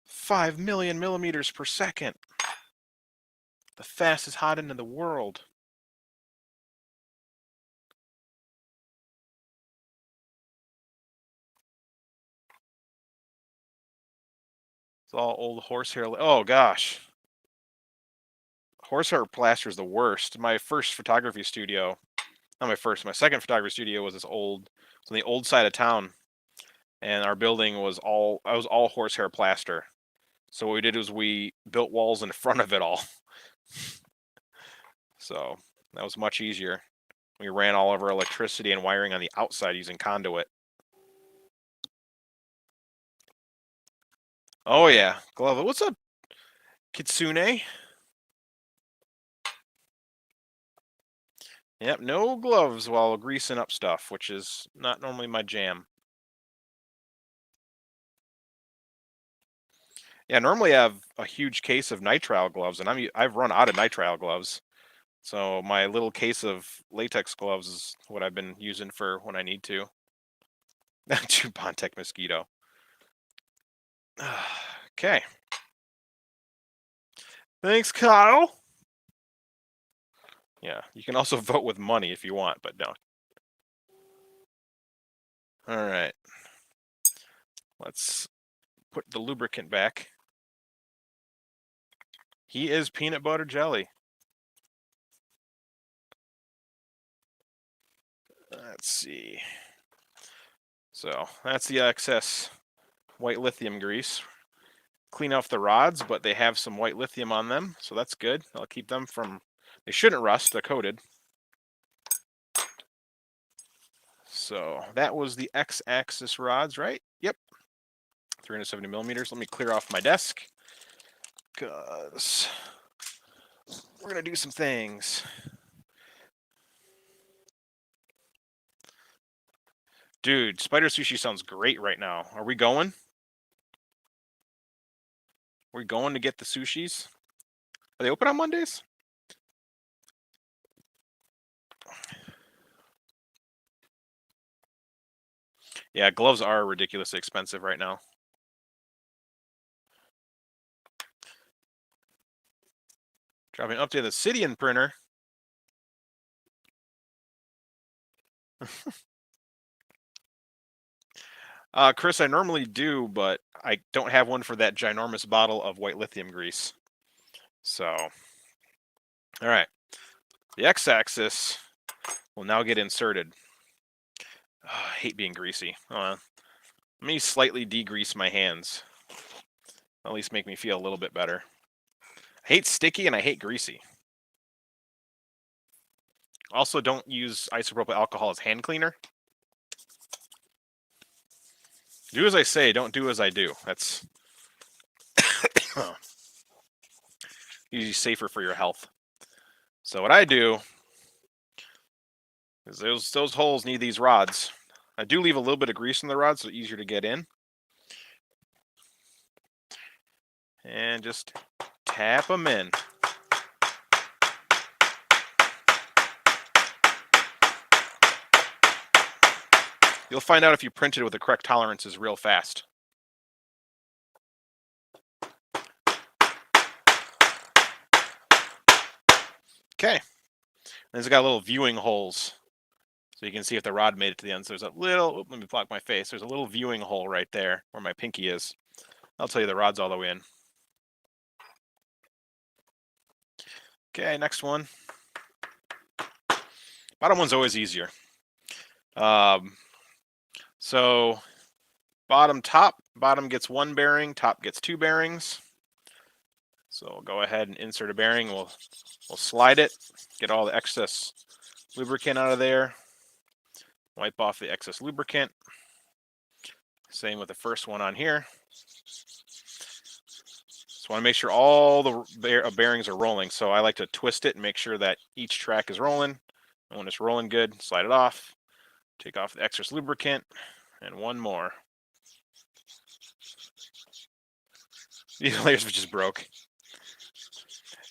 5 million millimeters per second. The fastest hot end in the world. It's all old horsehair. Oh gosh. Horsehair plaster is the worst. My first photography studio, not my first, my second photography studio was this old, it's on the old side of town. And our building was all horsehair plaster. So what we did was we built walls in front of it all. So that was much easier. We ran all of our electricity and wiring on the outside using conduit. Oh yeah, glove. What's up, Kitsune? Yep, no gloves while greasing up stuff, which is not normally my jam. Yeah, normally I have a huge case of nitrile gloves, and I've run out of nitrile gloves. So my little case of latex gloves is what I've been using for when I need to. Bontek mosquito. Okay. Thanks, Kyle. Yeah, you can also vote with money if you want, but no. All right. Let's put the lubricant back. He is peanut butter jelly. Let's see. So that's the excess white lithium grease. Clean off the rods, but they have some white lithium on them, so that's good. I'll keep them from, they shouldn't rust, they're coated. So that was the X-axis rods, right? Yep. 370 millimeters. Let me clear off my desk, because we're going to do some things. Dude, spider sushi sounds great right now. Are we going? Are we going to get the sushis? Are they open on Mondays? Yeah, gloves are ridiculously expensive right now. Dropping an update of the Cydian printer. Chris, I normally do, but I don't have one for that ginormous bottle of white lithium grease. So, all right. The X-axis will now get inserted. Oh, I hate being greasy. Let me slightly degrease my hands. At least make me feel a little bit better. I hate sticky and I hate greasy. Also, don't use isopropyl alcohol as hand cleaner. Do as I say, don't do as I do. That's usually safer for your health. So what I do is those holes need these rods. I do leave a little bit of grease in the rods so it's easier to get in. And just tap them in. You'll find out if you print it with the correct tolerances real fast. Okay. And it's got little viewing holes. So you can see if the rod made it to the end. So there's a little, let me block my face. There's a little viewing hole right there where my pinky is. I'll tell you the rod's all the way in. Okay, next one. Bottom one's always easier. So bottom gets one bearing, top gets two bearings. So we'll go ahead and insert a bearing. We'll slide it, get all the excess lubricant out of there. Wipe off the excess lubricant. Same with the first one on here. Just want to make sure all the bearings are rolling. So I like to twist it and make sure that each track is rolling. And when it's rolling good, slide it off. Take off the excess lubricant. And one more. These layers just broke.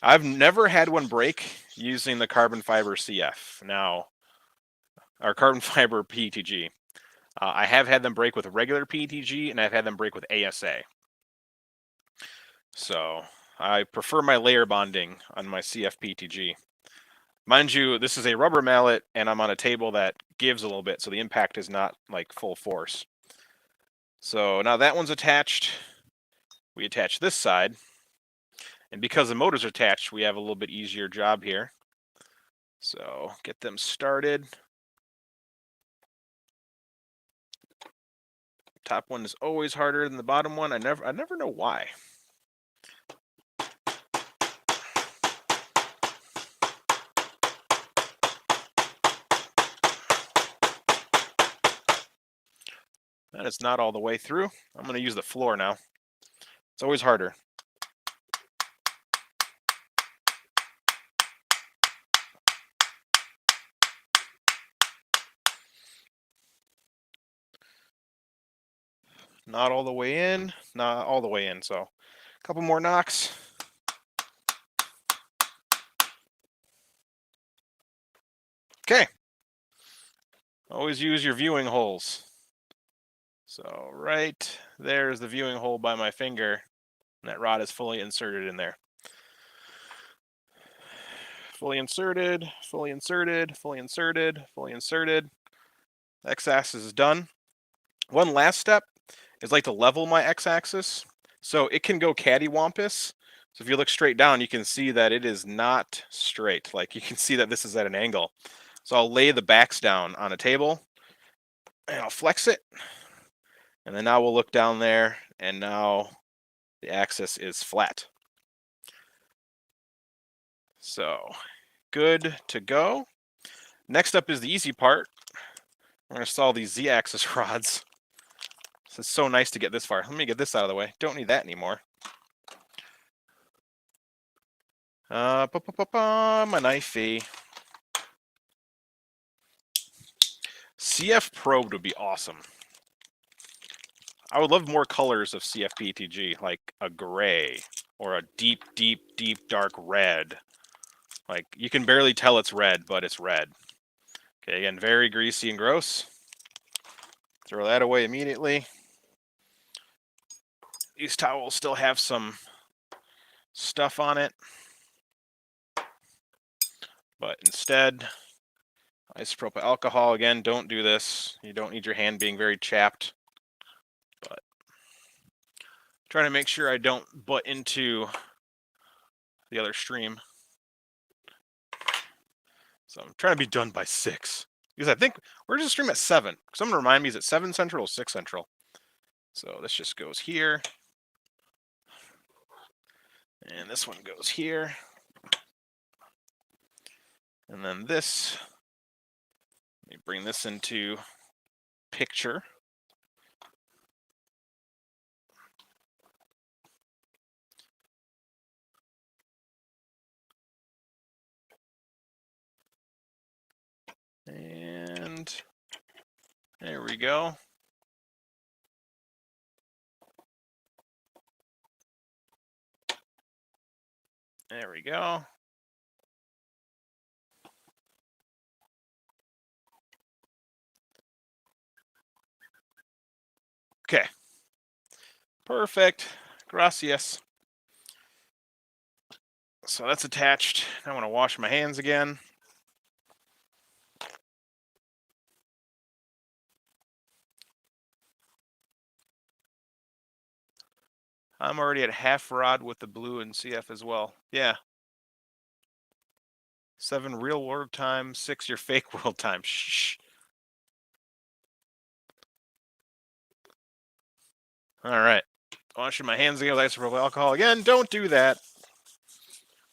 I've never had one break using the carbon fiber CF. Now, our carbon fiber PETG. I have had them break with regular PETG, and I've had them break with ASA. So I prefer my layer bonding on my CF PETG. Mind you, this is a rubber mallet, and I'm on a table that gives a little bit, so the impact is not like full force. So now that one's attached. we attach this side. And because the motors are attached, we have a little bit easier job here. So get them started. Top one is always harder than the bottom one. I never know why. That is not all the way through. I'm going to use the floor now. It's always harder. Not all the way in, not all the way in. So a couple more knocks. Okay. Always use your viewing holes. So right there is the viewing hole by my finger. And that rod is fully inserted in there. Fully inserted, fully inserted, fully inserted, fully inserted. X-axis is done. One last step is like to level my x-axis. So it can go cattywampus. So if you look straight down, you can see that it is not straight. Like you can see that this is at an angle. So I'll lay the backs down on a table and I'll flex it. And then now we'll look down there and now the axis is flat. So good to go. Next up is the easy part. We're going to install these Z-axis rods. It's so nice to get this far. Let me get this out of the way. Don't need that anymore. My knifey. CF probed would be awesome. I would love more colors of CF PETG, like a gray or a deep, deep, deep dark red. Like you can barely tell it's red, but it's red. Okay, again, very greasy and gross. Throw that away immediately. These towels still have some stuff on it. But instead, isopropyl alcohol. Again, don't do this. You don't need your hand being very chapped. But trying to make sure I don't butt into the other stream. So I'm trying to be done by 6. Because I think we're just stream at 7. Someone remind me, is it 7 Central or 6 Central? So this just goes here. And this one goes here. And then this, let me bring this into picture. And there we go. There we go. Okay. Perfect. Gracias. So that's attached. I want to wash my hands again. I'm already at half rod with the blue and CF as well. Yeah. 7 real world time, 6 your fake world time. Shh. All right. Washing my hands again with isopropyl alcohol again. Don't do that.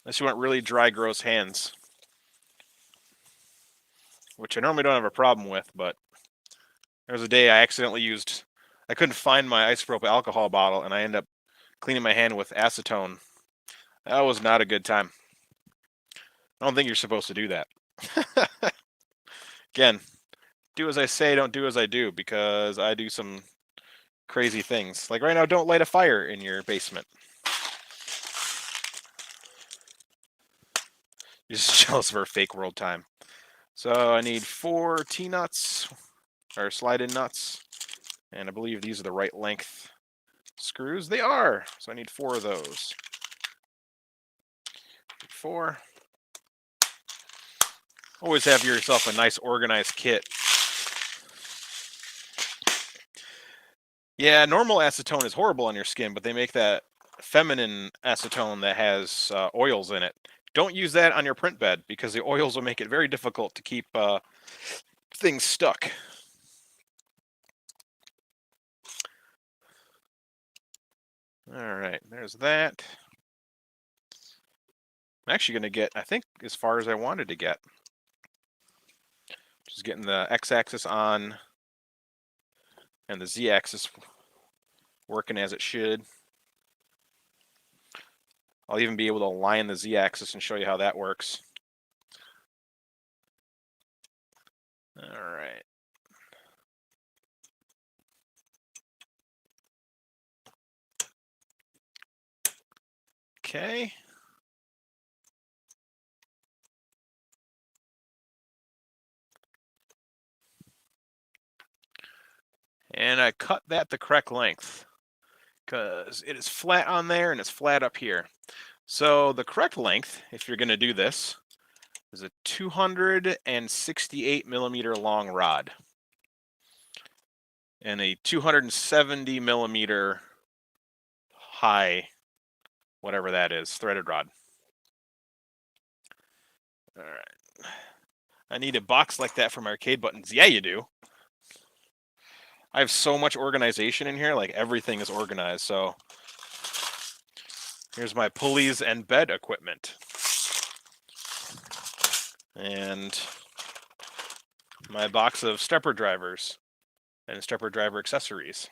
Unless you want really dry, gross hands. Which I normally don't have a problem with, but there was a day I accidentally I couldn't find my isopropyl alcohol bottle, and I ended up cleaning my hand with acetone. That was not a good time. I don't think you're supposed to do that. Again, do as I say, don't do as I do, because I do some crazy things. Like right now, don't light a fire in your basement. You're just jealous of our fake world time. So I need 4 T-nuts, or slide-in nuts, and I believe these are the right length screws. They are! So I need 4 of those. 4. Always have yourself a nice organized kit. Yeah, normal acetone is horrible on your skin, but they make that feminine acetone that has oils in it. Don't use that on your print bed because the oils will make it very difficult to keep things stuck. All right, there's that. I'm actually going to get, I think, as far as I wanted to get. Just getting the x-axis on and the z-axis working as it should. I'll even be able to align the z-axis and show you how that works. All right. Okay. And I cut that the correct length because it is flat on there and it's flat up here. So the correct length, if you're going to do this, is a 268 millimeter long rod and a 270 millimeter high, whatever that is, threaded rod. All right. I need a box like that for my arcade buttons. Yeah, you do. I have so much organization in here, like everything is organized. So here's my pulleys and bed equipment. And my box of stepper drivers and stepper driver accessories.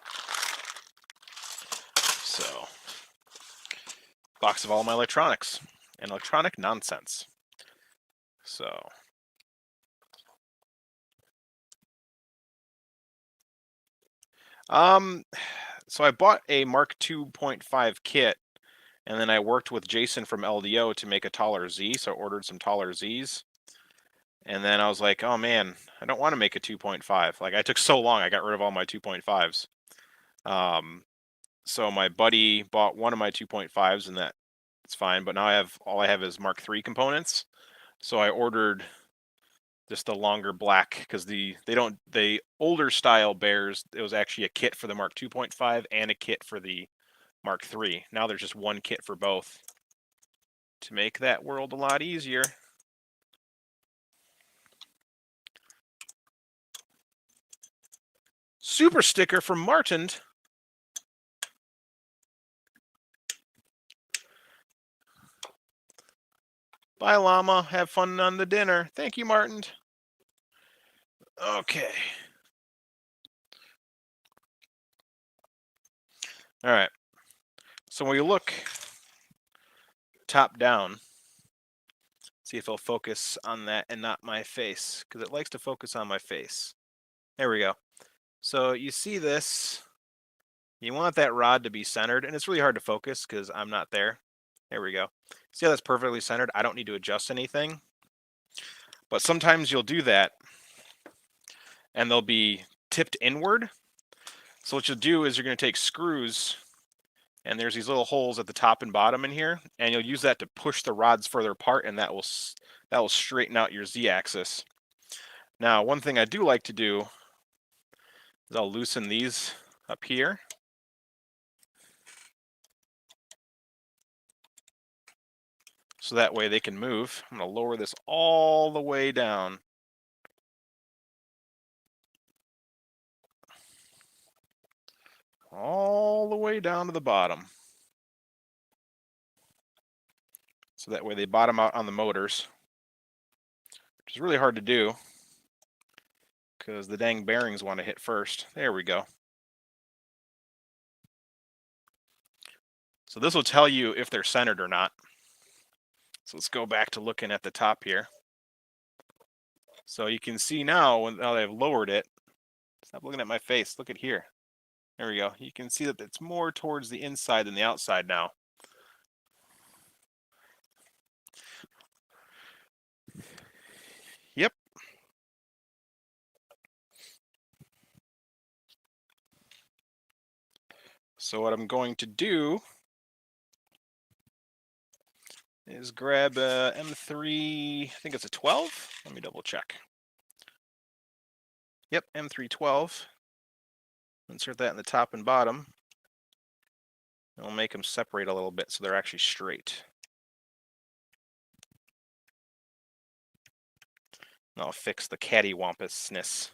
So, box of all my electronics and electronic nonsense. So, so I bought a Mark 2.5 kit, and then I worked with Jason from LDO to make a taller Z, so I ordered some taller Zs. And then I was like, oh man, I don't want to make a 2.5. Like, I took so long, I got rid of all my 2.5s. So my buddy bought one of my 2.5s, and that's fine. But now all I have is Mark 3 components. So I ordered just the longer black because the older style bears, it was actually a kit for the Mark 2.5 and a kit for the Mark 3. Now there's just one kit for both to make that world a lot easier. Super sticker from Martin. Bye, Llama. Have fun on the dinner. Thank you, Martin. Okay. All right. So when you look top down, see if it'll focus on that and not my face, because it likes to focus on my face. There we go. So you see this. You want that rod to be centered, and it's really hard to focus because I'm not there. There we go. See how that's perfectly centered? I don't need to adjust anything. But sometimes you'll do that, and they'll be tipped inward. So what you'll do is you're going to take screws, and there's these little holes at the top and bottom in here, and you'll use that to push the rods further apart, and that will straighten out your Z-axis. Now, one thing I do like to do is I'll loosen these up here. So that way they can move. I'm going to lower this all the way down. All the way down to the bottom. So that way they bottom out on the motors, which is really hard to do because the dang bearings want to hit first. There we go. So this will tell you if they're centered or not. So let's go back to looking at the top here. So you can see now that I've lowered it. Stop looking at my face. Look at here. There we go. You can see that it's more towards the inside than the outside now. Yep. So what I'm going to do is grab a M3, I think it's a 12. Let me double check. Yep, M312. Insert that in the top and bottom. I'll make them separate a little bit so they're actually straight. And I'll fix the cattywampusness.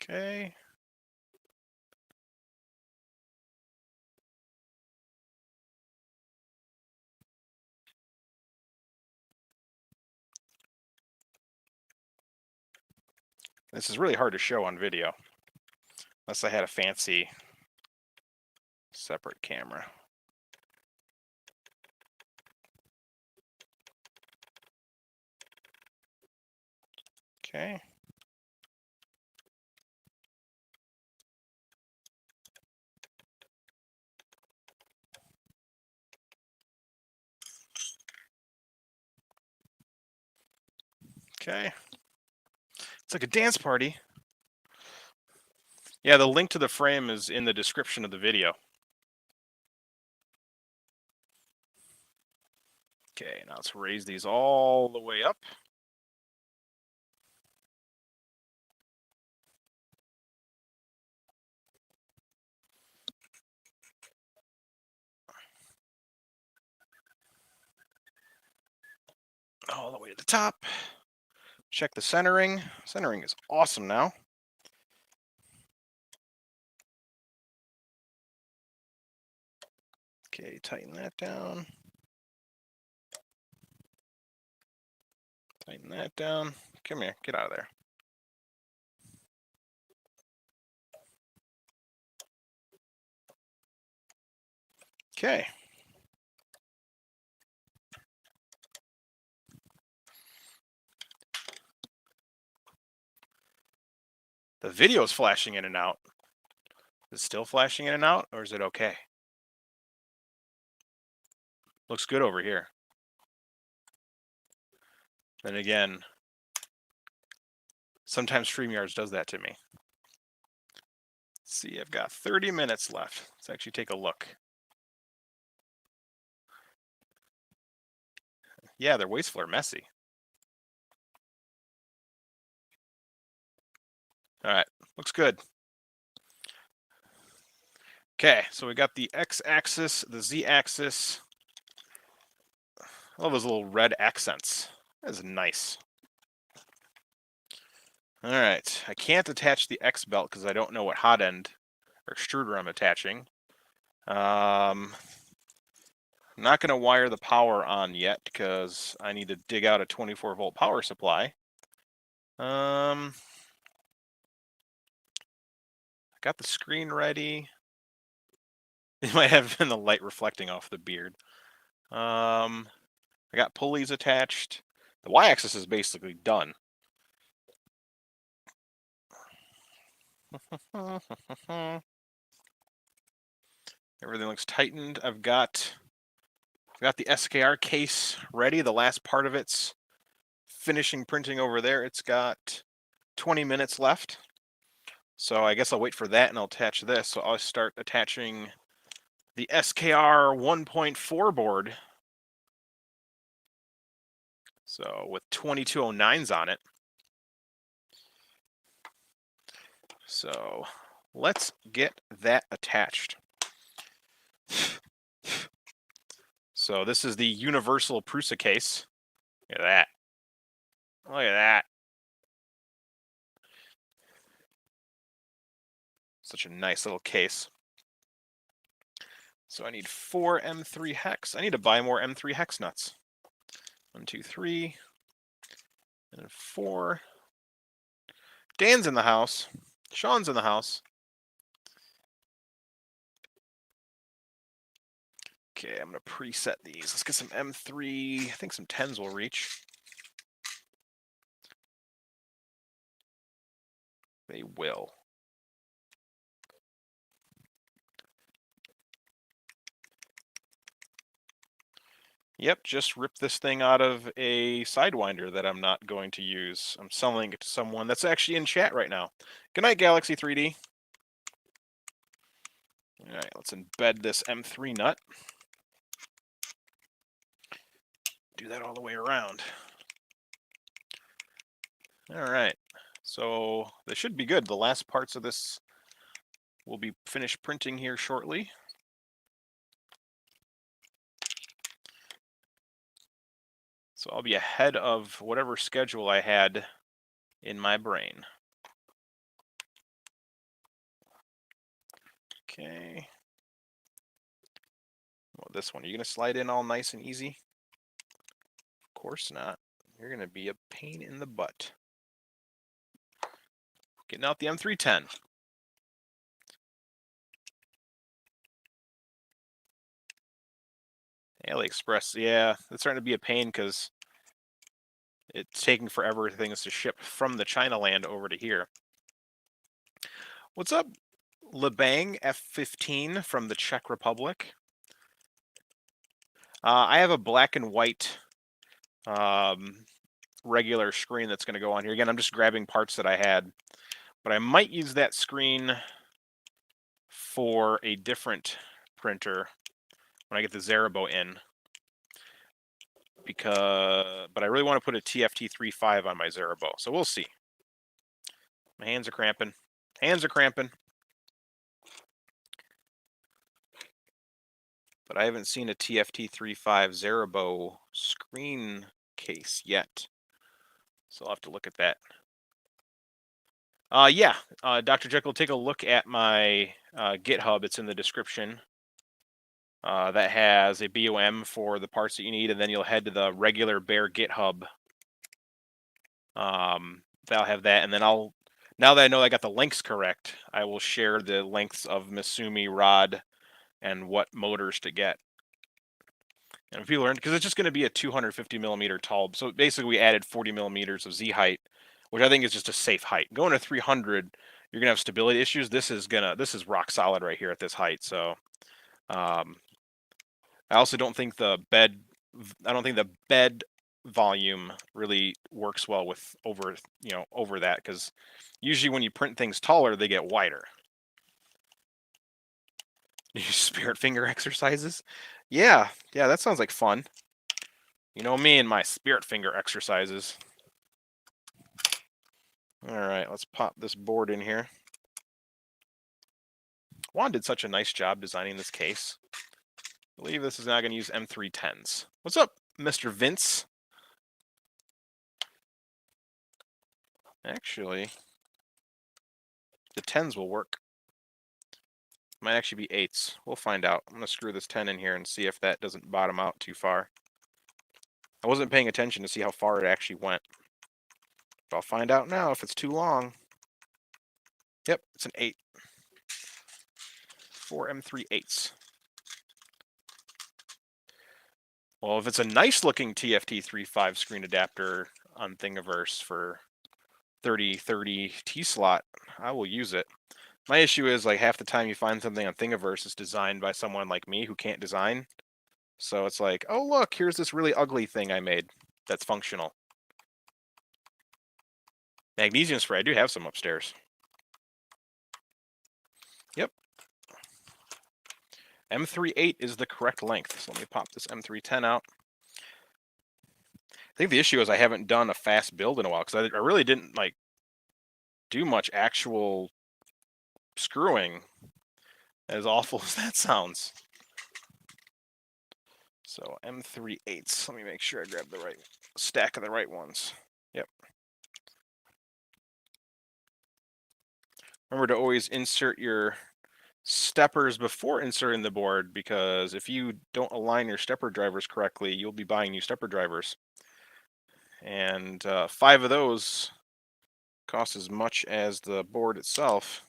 Okay. This is really hard to show on video, unless I had a fancy separate camera. Okay. Okay. It's like a dance party. Yeah, the link to the frame is in the description of the video. Okay, now let's raise these all the way up. All the way to the top. Check the centering. Centering is awesome now. Okay, tighten that down. Tighten that down. Come here, get out of there. Okay. The video is flashing in and out. Is it still flashing in and out, or is it okay? Looks good over here. Then again, sometimes StreamYards does that to me. Let's see, I've got 30 minutes left. Let's actually take a look. Yeah, they're wasteful or messy. All right, looks good. Okay, so we got the x-axis, the z-axis. I love those little red accents. That's nice. All right, I can't attach the X belt because I don't know what hot end or extruder I'm attaching. I'm not going to wire the power on yet because I need to dig out a 24-volt power supply. I got the screen ready. It might have been the light reflecting off the beard. I got pulleys attached. The y-axis is basically done. Everything looks tightened. I've got the SKR case ready. The last part of it's finishing printing over there. It's got 20 minutes left. So I guess I'll wait for that and I'll attach this. So I'll start attaching the SKR 1.4 board. So with 2209s on it. So let's get that attached. So this is the universal Prusa case. Look at that. Look at that. Such a nice little case. So I need 4 M3 hex. I need to buy more M3 hex nuts. 1, 2, 3, and 4. Dan's in the house. Sean's in the house. Okay, I'm going to preset these. Let's get some M3. I think some 10s will reach. They will. Yep, just rip this thing out of a Sidewinder that I'm not going to use. I'm selling it to someone that's actually in chat right now. Good night, Galaxy 3D. All right, let's embed this M3 nut. Do that all the way around. All right, so this should be good. The last parts of this will be finished printing here shortly. So I'll be ahead of whatever schedule I had in my brain. Okay. Well, this one, are you going to slide in all nice and easy? Of course not. You're going to be a pain in the butt. Getting out the M310. AliExpress, yeah, it's starting to be a pain because it's taking forever for things to ship from the China land over to here. What's up, Lebang F15 from the Czech Republic? I have a black and white regular screen that's going to go on here. Again, I'm just grabbing parts that I had, but I might use that screen for a different printer when I get the Zerabo in. But I really want to put a TFT35 on my Zerabo, so we'll see. My hands are cramping. Hands are cramping. But I haven't seen a TFT35 Zerabo screen case yet, so I'll have to look at that. Yeah, Dr. Jekyll, take a look at my GitHub. It's in the description. That has a BOM for the parts that you need, and then you'll head to the regular Bear GitHub. That'll have that, and then now that I know I got the lengths correct, I will share the lengths of Misumi rod and what motors to get. And if people learn, because it's just going to be a 250 millimeter tall, so basically we added 40 millimeters of Z height, which I think is just a safe height. Going to 300, you're gonna have stability issues. This is rock solid right here at this height. So, I also don't think the bed volume really works well with over that, because usually when you print things taller, they get wider. Spirit finger exercises? Yeah, that sounds like fun. You know me and my spirit finger exercises. All right, let's pop this board in here. Juan did such a nice job designing this case. I believe this is now going to use M310s. What's up, Mr. Vince? Actually, the 10s will work. Might actually be 8s. We'll find out. I'm going to screw this 10 in here and see if that doesn't bottom out too far. I wasn't paying attention to see how far it actually went. But I'll find out now if it's too long. Yep, it's an 8. 4 M3 8s. Well, if it's a nice looking TFT35 screen adapter on Thingiverse for 3030 T-slot, I will use it. My issue is, like, half the time you find something on Thingiverse is designed by someone like me who can't design. So it's like, oh look, here's this really ugly thing I made that's functional. Magnesium spray, I do have some upstairs. Yep. M38 is the correct length. So let me pop this M310 out. I think the issue is I haven't done a fast build in a while, because I really didn't like do much actual screwing, as awful as that sounds. So M38s. Let me make sure I grab the right stack of the right ones. Yep. Remember to always insert your steppers before inserting the board, because if you don't align your stepper drivers correctly, you'll be buying new stepper drivers. And 5 of those cost as much as the board itself.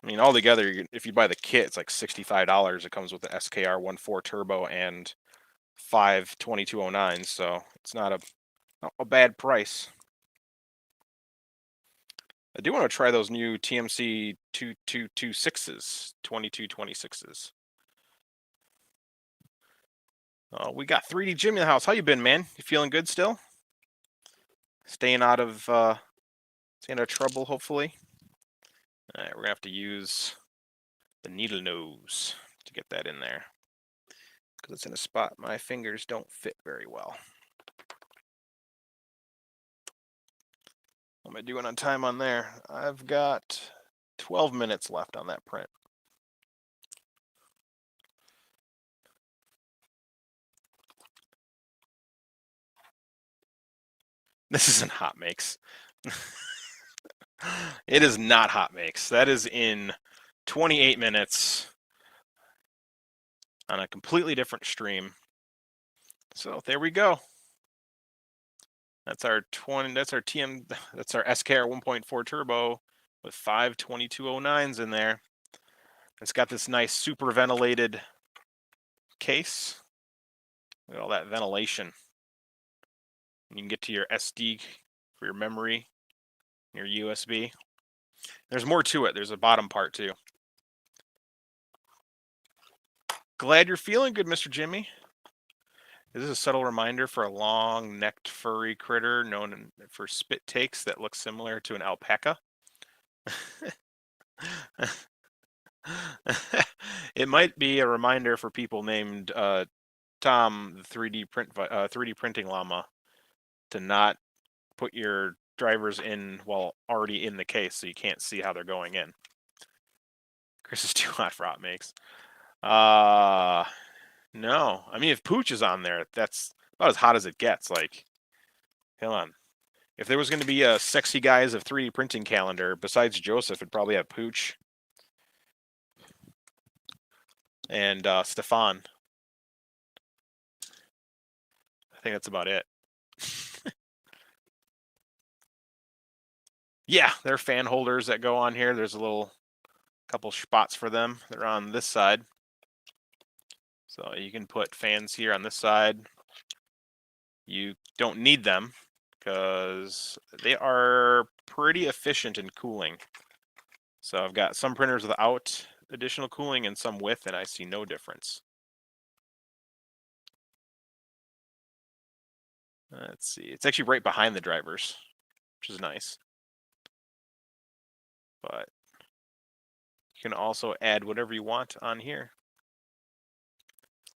I mean, altogether, if you buy the kit, it's like $65. It comes with the SKR 1.4 turbo and 5 2209s, so it's not a bad price. I do want to try those new TMC 2226s, 2226s. We got 3D Jimmy in the house. How you been, man? You feeling good still? Staying out of trouble, hopefully. All right, we're gonna have to use the needle nose to get that in there because it's in a spot my fingers don't fit very well. What am I doing on time on there? I've got 12 minutes left on that print. This isn't hot makes. It is not hot makes. That is in 28 minutes on a completely different stream. So there we go. That's our that's our SKR 1.4 turbo with 5 2209s in there. It's got this nice super ventilated case. Look at all that ventilation. You can get to your SD for your memory, your USB. There's more to it. There's a bottom part too. Glad you're feeling good, Mr. Jimmy. This is a subtle reminder for a long-necked furry critter known for spit takes that look similar to an alpaca. It might be a reminder for people named Tom, the 3D printing llama, to not put your drivers in while already in the case, so you can't see how they're going in. Chris is too hot for hot makes. No. I mean, if Pooch is on there, that's about as hot as it gets. Like, hold on. If there was going to be a sexy guys of 3D printing calendar, besides Joseph, it'd probably have Pooch and Stefan. I think that's about it. Yeah, they're fan holders that go on here. There's a couple spots for them. They're on this side. So you can put fans here on this side. You don't need them because they are pretty efficient in cooling. So I've got some printers without additional cooling and some with, and I see no difference. Let's see. It's actually right behind the drivers, which is nice. But you can also add whatever you want on here.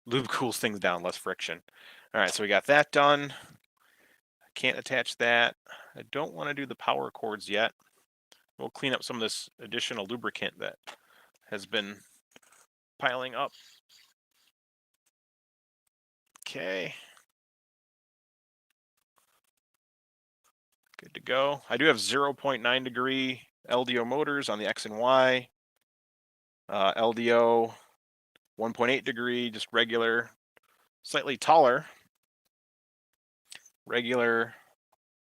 Lube cools things down, less friction. All right, so we got that done. I can't attach that. I don't want to do the power cords yet. We'll clean up some of this additional lubricant that has been piling up. Okay. Good to go. I do have 0.9 degree LDO motors on the X and Y. LDO 1.8 degree, just regular, slightly taller. Regular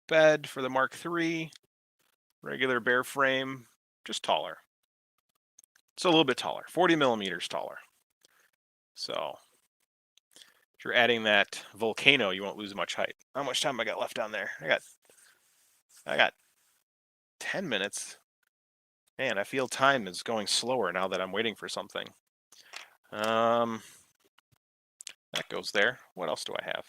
bed for the Mark III. Regular Bear frame, just taller. So a little bit taller, 40 millimeters taller. So if you're adding that Volcano, you won't lose much height. How much time I got left down there? I got 10 minutes. Man, I feel time is going slower now that I'm waiting for something. That goes there. What else do I have?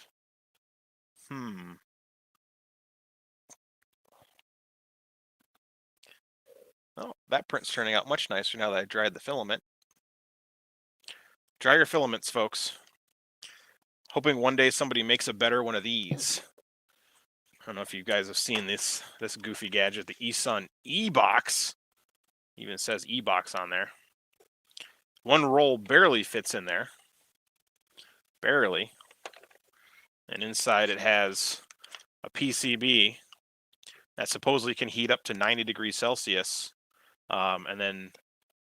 Oh, that print's turning out much nicer now that I dried the filament. Dry your filaments, folks. Hoping one day somebody makes a better one of these. I don't know if you guys have seen this goofy gadget, the eSun E-Box. Even says E-Box on there. One roll barely fits in there. Barely. And inside it has a PCB that supposedly can heat up to 90 degrees Celsius. And then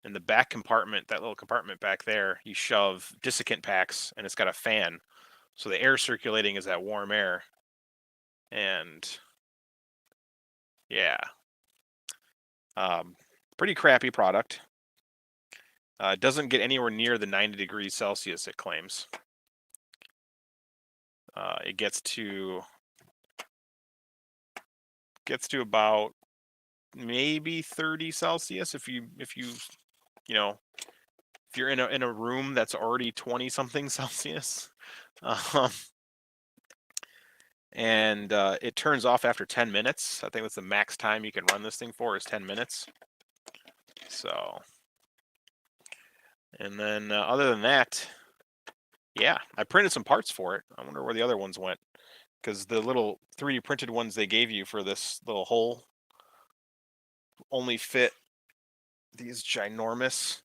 in the back compartment, that little compartment back there, you shove desiccant packs and it's got a fan. So the air circulating is that warm air. And yeah, pretty crappy product. It doesn't get anywhere near the 90 degrees Celsius it claims. It gets to about maybe 30 Celsius if you're in a room that's already 20 something Celsius. And it turns off after 10 minutes. I think that's the max time you can run this thing for is 10 minutes. So, and then other than that, yeah, I printed some parts for it. I wonder where the other ones went, because the little 3D printed ones they gave you for this little hole only fit these ginormous.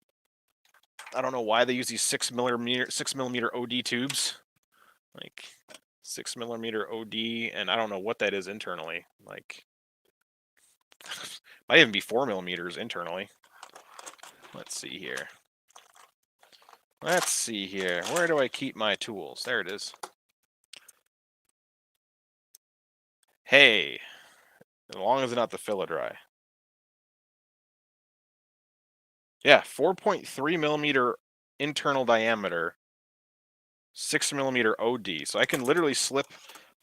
I don't know why they use these 6mm OD tubes, like 6mm OD, and I don't know what that is internally. Like, might even be 4mm internally. Let's see here. Let's see here. Where do I keep my tools? There it is. Hey, as long as it's not the filler dry. Yeah, 4.3mm internal diameter, 6mm OD. So I can literally slip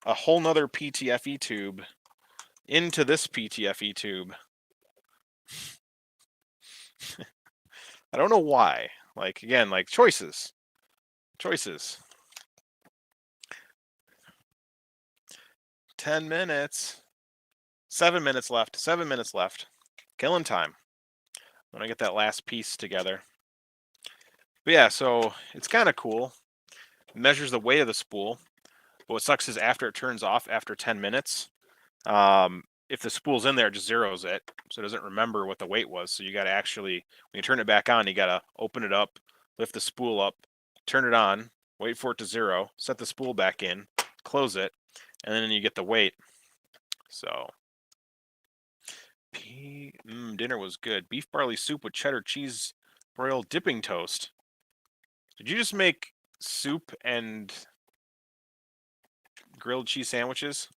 a whole nother PTFE tube into this PTFE tube. I don't know why. Like, again, like choices. Choices. 10 minutes. 7 minutes left. 7 minutes left. Killing time. When I get that last piece together. But yeah, so it's kind of cool. It measures the weight of the spool. But what sucks is after it turns off after 10 minutes, if the spool's in there, it just zeroes it. So it doesn't remember what the weight was. So you got to actually, when you turn it back on, you got to open it up, lift the spool up, turn it on, wait for it to zero, set the spool back in, close it, and then you get the weight. So, dinner was good. Beef barley soup with cheddar cheese broiled dipping toast. Did you just make soup and grilled cheese sandwiches?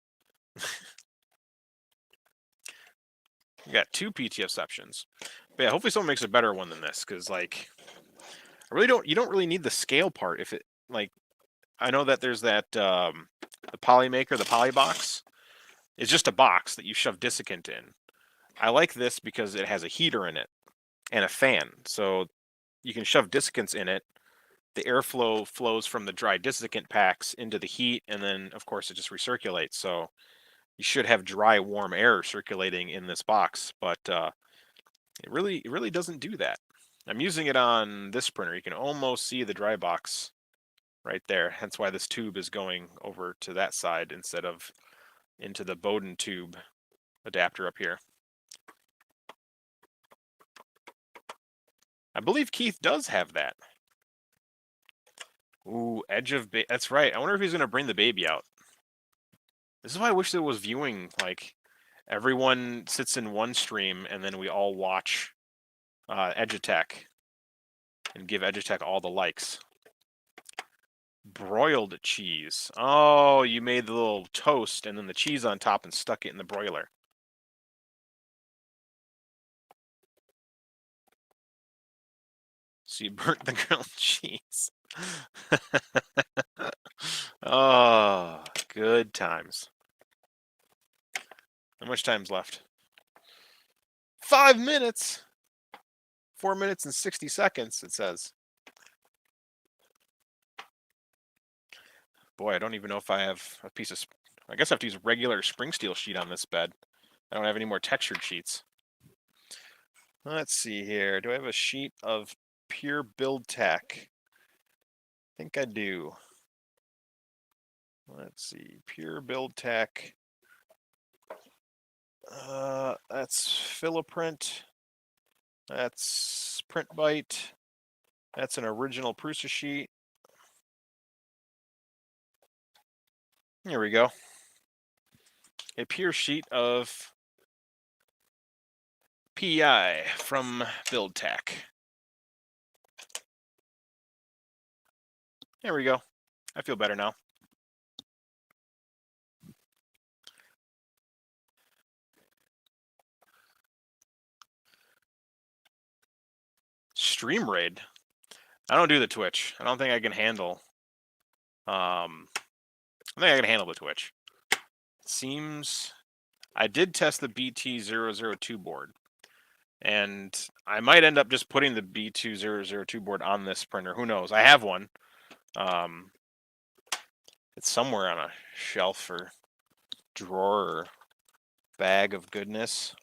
We got 2 PTF options. But yeah, hopefully someone makes a better one than this, because like you don't really need the scale part if it, like, I know that there's that the Polymaker, the Polybox. It's just a box that you shove desiccant in. I like this because it has a heater in it and a fan. So you can shove desiccants in it. The airflow flows from the dry desiccant packs into the heat, and then of course it just recirculates. So you should have dry, warm air circulating in this box, but it really doesn't do that. I'm using it on this printer. You can almost see the dry box right there. Hence why this tube is going over to that side instead of into the Bowden tube adapter up here. I believe Keith does have that. Ooh, edge of that's right. I wonder if he's going to bring the baby out. This is why I wish there was viewing, like everyone sits in one stream and then we all watch Edutech and give Edutech all the likes. Broiled cheese. Oh, you made the little toast and then the cheese on top and stuck it in the broiler. So you burnt the grilled cheese. Oh, good times. How much time's left? 5 minutes. 4 minutes and 60 seconds, it says. Boy, I don't even know if I have a piece of... I guess I have to use regular spring steel sheet on this bed. I don't have any more textured sheets. Let's see here. Do I have a sheet of pure build tack? I think I do. Let's see. Pure build tack. That's Filament. That's Print Bite. That's an original Prusa sheet. Here we go. A pure sheet of PI from BuildTack. There we go. I feel better now. Stream raid. I don't do the Twitch. I don't think I can handle. I think I can handle the Twitch. It seems I did test the BT002 board, and I might end up just putting the B2002 board on this printer. Who knows? I have one. It's somewhere on a shelf or drawer or bag of goodness.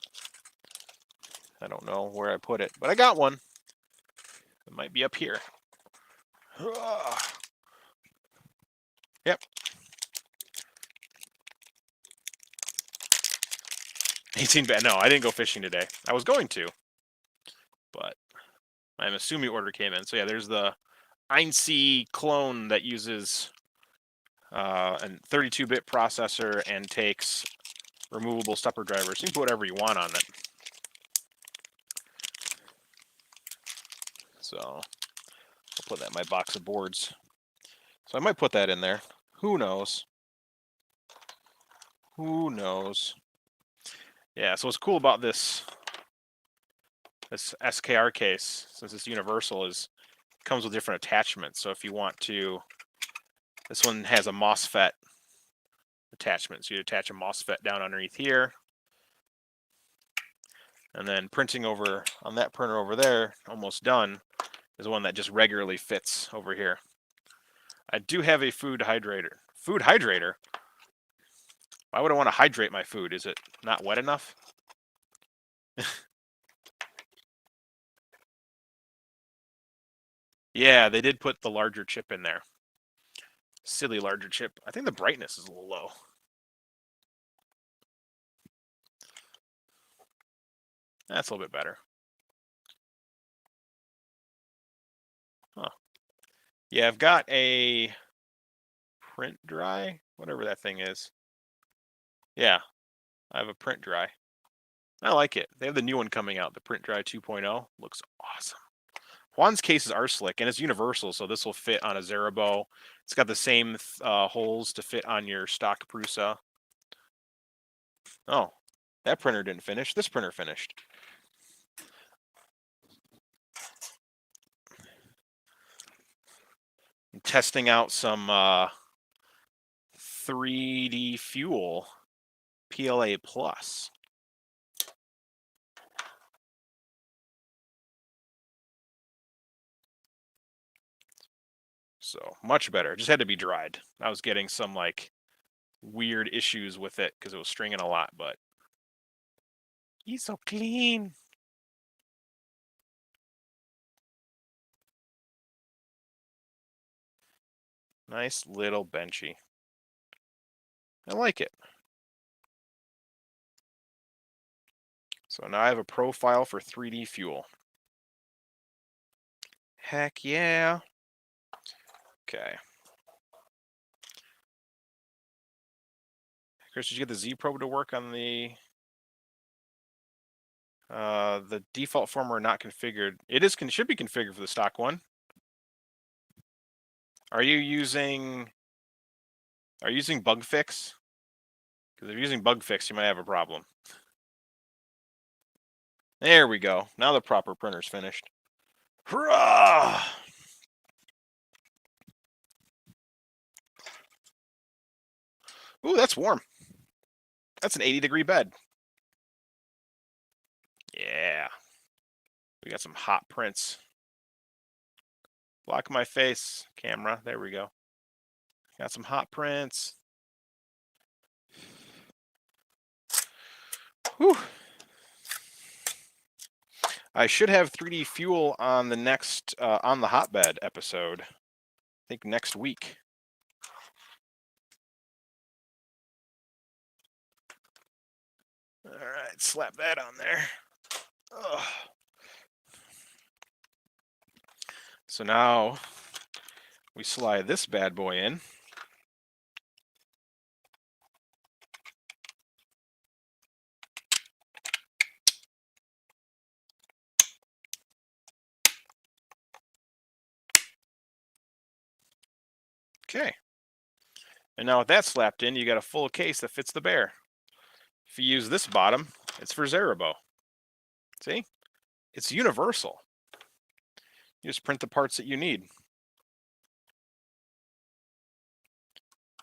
I don't know where I put it, but I got one. It might be up here. Yep. 18 bad. No, I didn't go fishing today. I was going to, but my Misumi order came in. So yeah, there's the Einsi clone that uses a 32-bit processor and takes removable stepper drivers. You can put whatever you want on it. So I'll put that in my box of boards. So I might put that in there. Who knows? Who knows? Yeah, so what's cool about this SKR case, since it's universal, is it comes with different attachments. So if you want to, this one has a MOSFET attachment. So you attach a MOSFET down underneath here. And then printing over on that printer over there, almost done, is one that just regularly fits over here. I do have a food hydrator. Food hydrator? Why would I want to hydrate my food? Is it not wet enough? Yeah, they did put the larger chip in there. Silly larger chip. I think the brightness is a little low. That's a little bit better. Huh. Yeah, I've got a print dry, whatever that thing is. Yeah, I have a print dry. I like it. They have the new one coming out, the print dry 2.0. Looks awesome. Juan's cases are slick, and it's universal, so this will fit on a Zerabo. It's got the same holes to fit on your stock Prusa. Oh, that printer didn't finish. This printer finished. I'm testing out some 3D Fuel PLA Plus. So much better. It just had to be dried. I was getting some like weird issues with it because it was stringing a lot, but he's so clean. Nice little benchy. I like it. So now I have a profile for 3D Fuel. Heck yeah. Okay. Chris, did you get the Z probe to work on the default firmware not configured? It is should be configured for the stock one. Are you using bug fix? Because if you're using bug fix, you might have a problem. There we go. Now the proper printer's finished. Hurrah! Ooh, that's warm. That's an 80-degree bed. Yeah. We got some hot prints. Block my face, camera. There we go. Got some hot prints. Whew. I should have 3D Fuel on the next on the hotbed episode. I think next week. All right, slap that on there. Ugh. So now we slide this bad boy in. Okay. And now with that slapped in, you got a full case that fits the Bear. If you use this bottom, it's for Zerabo. See? It's universal. You just print the parts that you need.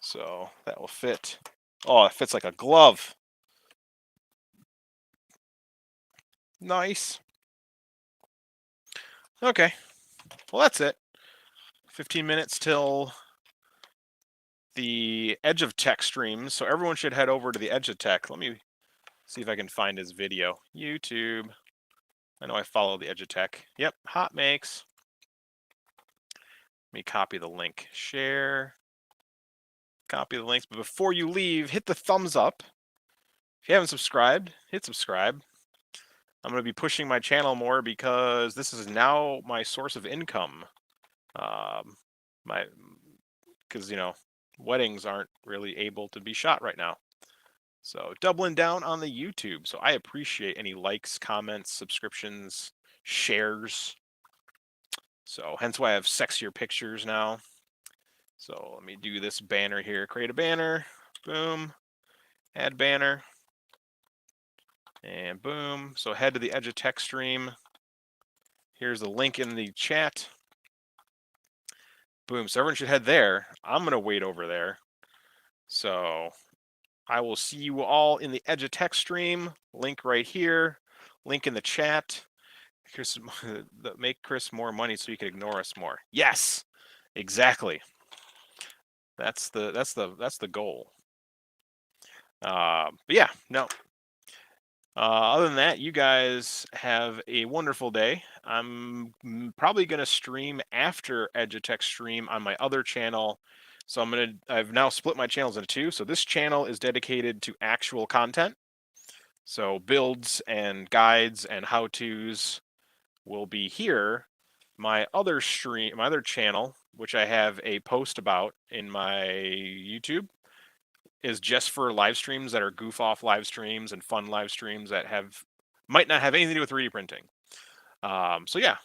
So that will fit. Oh, it fits like a glove. Nice. Okay. Well, that's it. 15 minutes till the Edge of Tech streams. So everyone should head over to the Edge of Tech. Let me see if I can find his video. YouTube. I know I follow the Edge of Tech. Yep, hot makes. Let me copy the link. Share. Copy the links. But before you leave, hit the thumbs up. If you haven't subscribed, hit subscribe. I'm going to be pushing my channel more because this is now my source of income. Because, you know, weddings aren't really able to be shot right now. So doubling down on the YouTube. So I appreciate any likes, comments, subscriptions, shares. So hence why I have sexier pictures now. So let me do this banner here. Create a banner. Boom. Add banner. And boom. So head to the Edge of Tech stream. Here's the link in the chat. Boom. So everyone should head there. I'm going to wait over there. So I will see you all in the Edge of Tech stream. Link right here. Link in the chat. Chris, make Chris more money so he can ignore us more. Yes, exactly. That's the goal. But yeah, no. Other than that, you guys have a wonderful day. I'm probably going to stream after Edge of Tech stream on my other channel. So I've now split my channels into two. So this channel is dedicated to actual content. So builds and guides and how-tos will be here. My other channel, which I have a post about in my YouTube, is just for live streams that are goof off live streams and fun live streams that might not have anything to do with 3D printing. So yeah,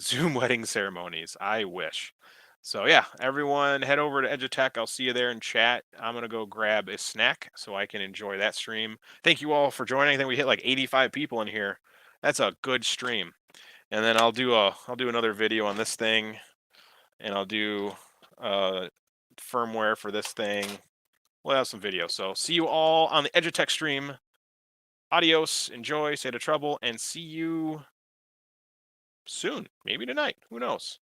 Zoom wedding ceremonies. I wish. So yeah, everyone head over to Edge of Tech. I'll see you there in chat. I'm gonna go grab a snack so I can enjoy that stream. Thank you all for joining. I think we hit like 85 people in here. That's a good stream. And then I'll do another video on this thing, and I'll do firmware for this thing. We'll have some videos. So see you all on the Edge of Tech stream. Adios, enjoy, stay out of trouble, and see you soon. Maybe tonight. Who knows?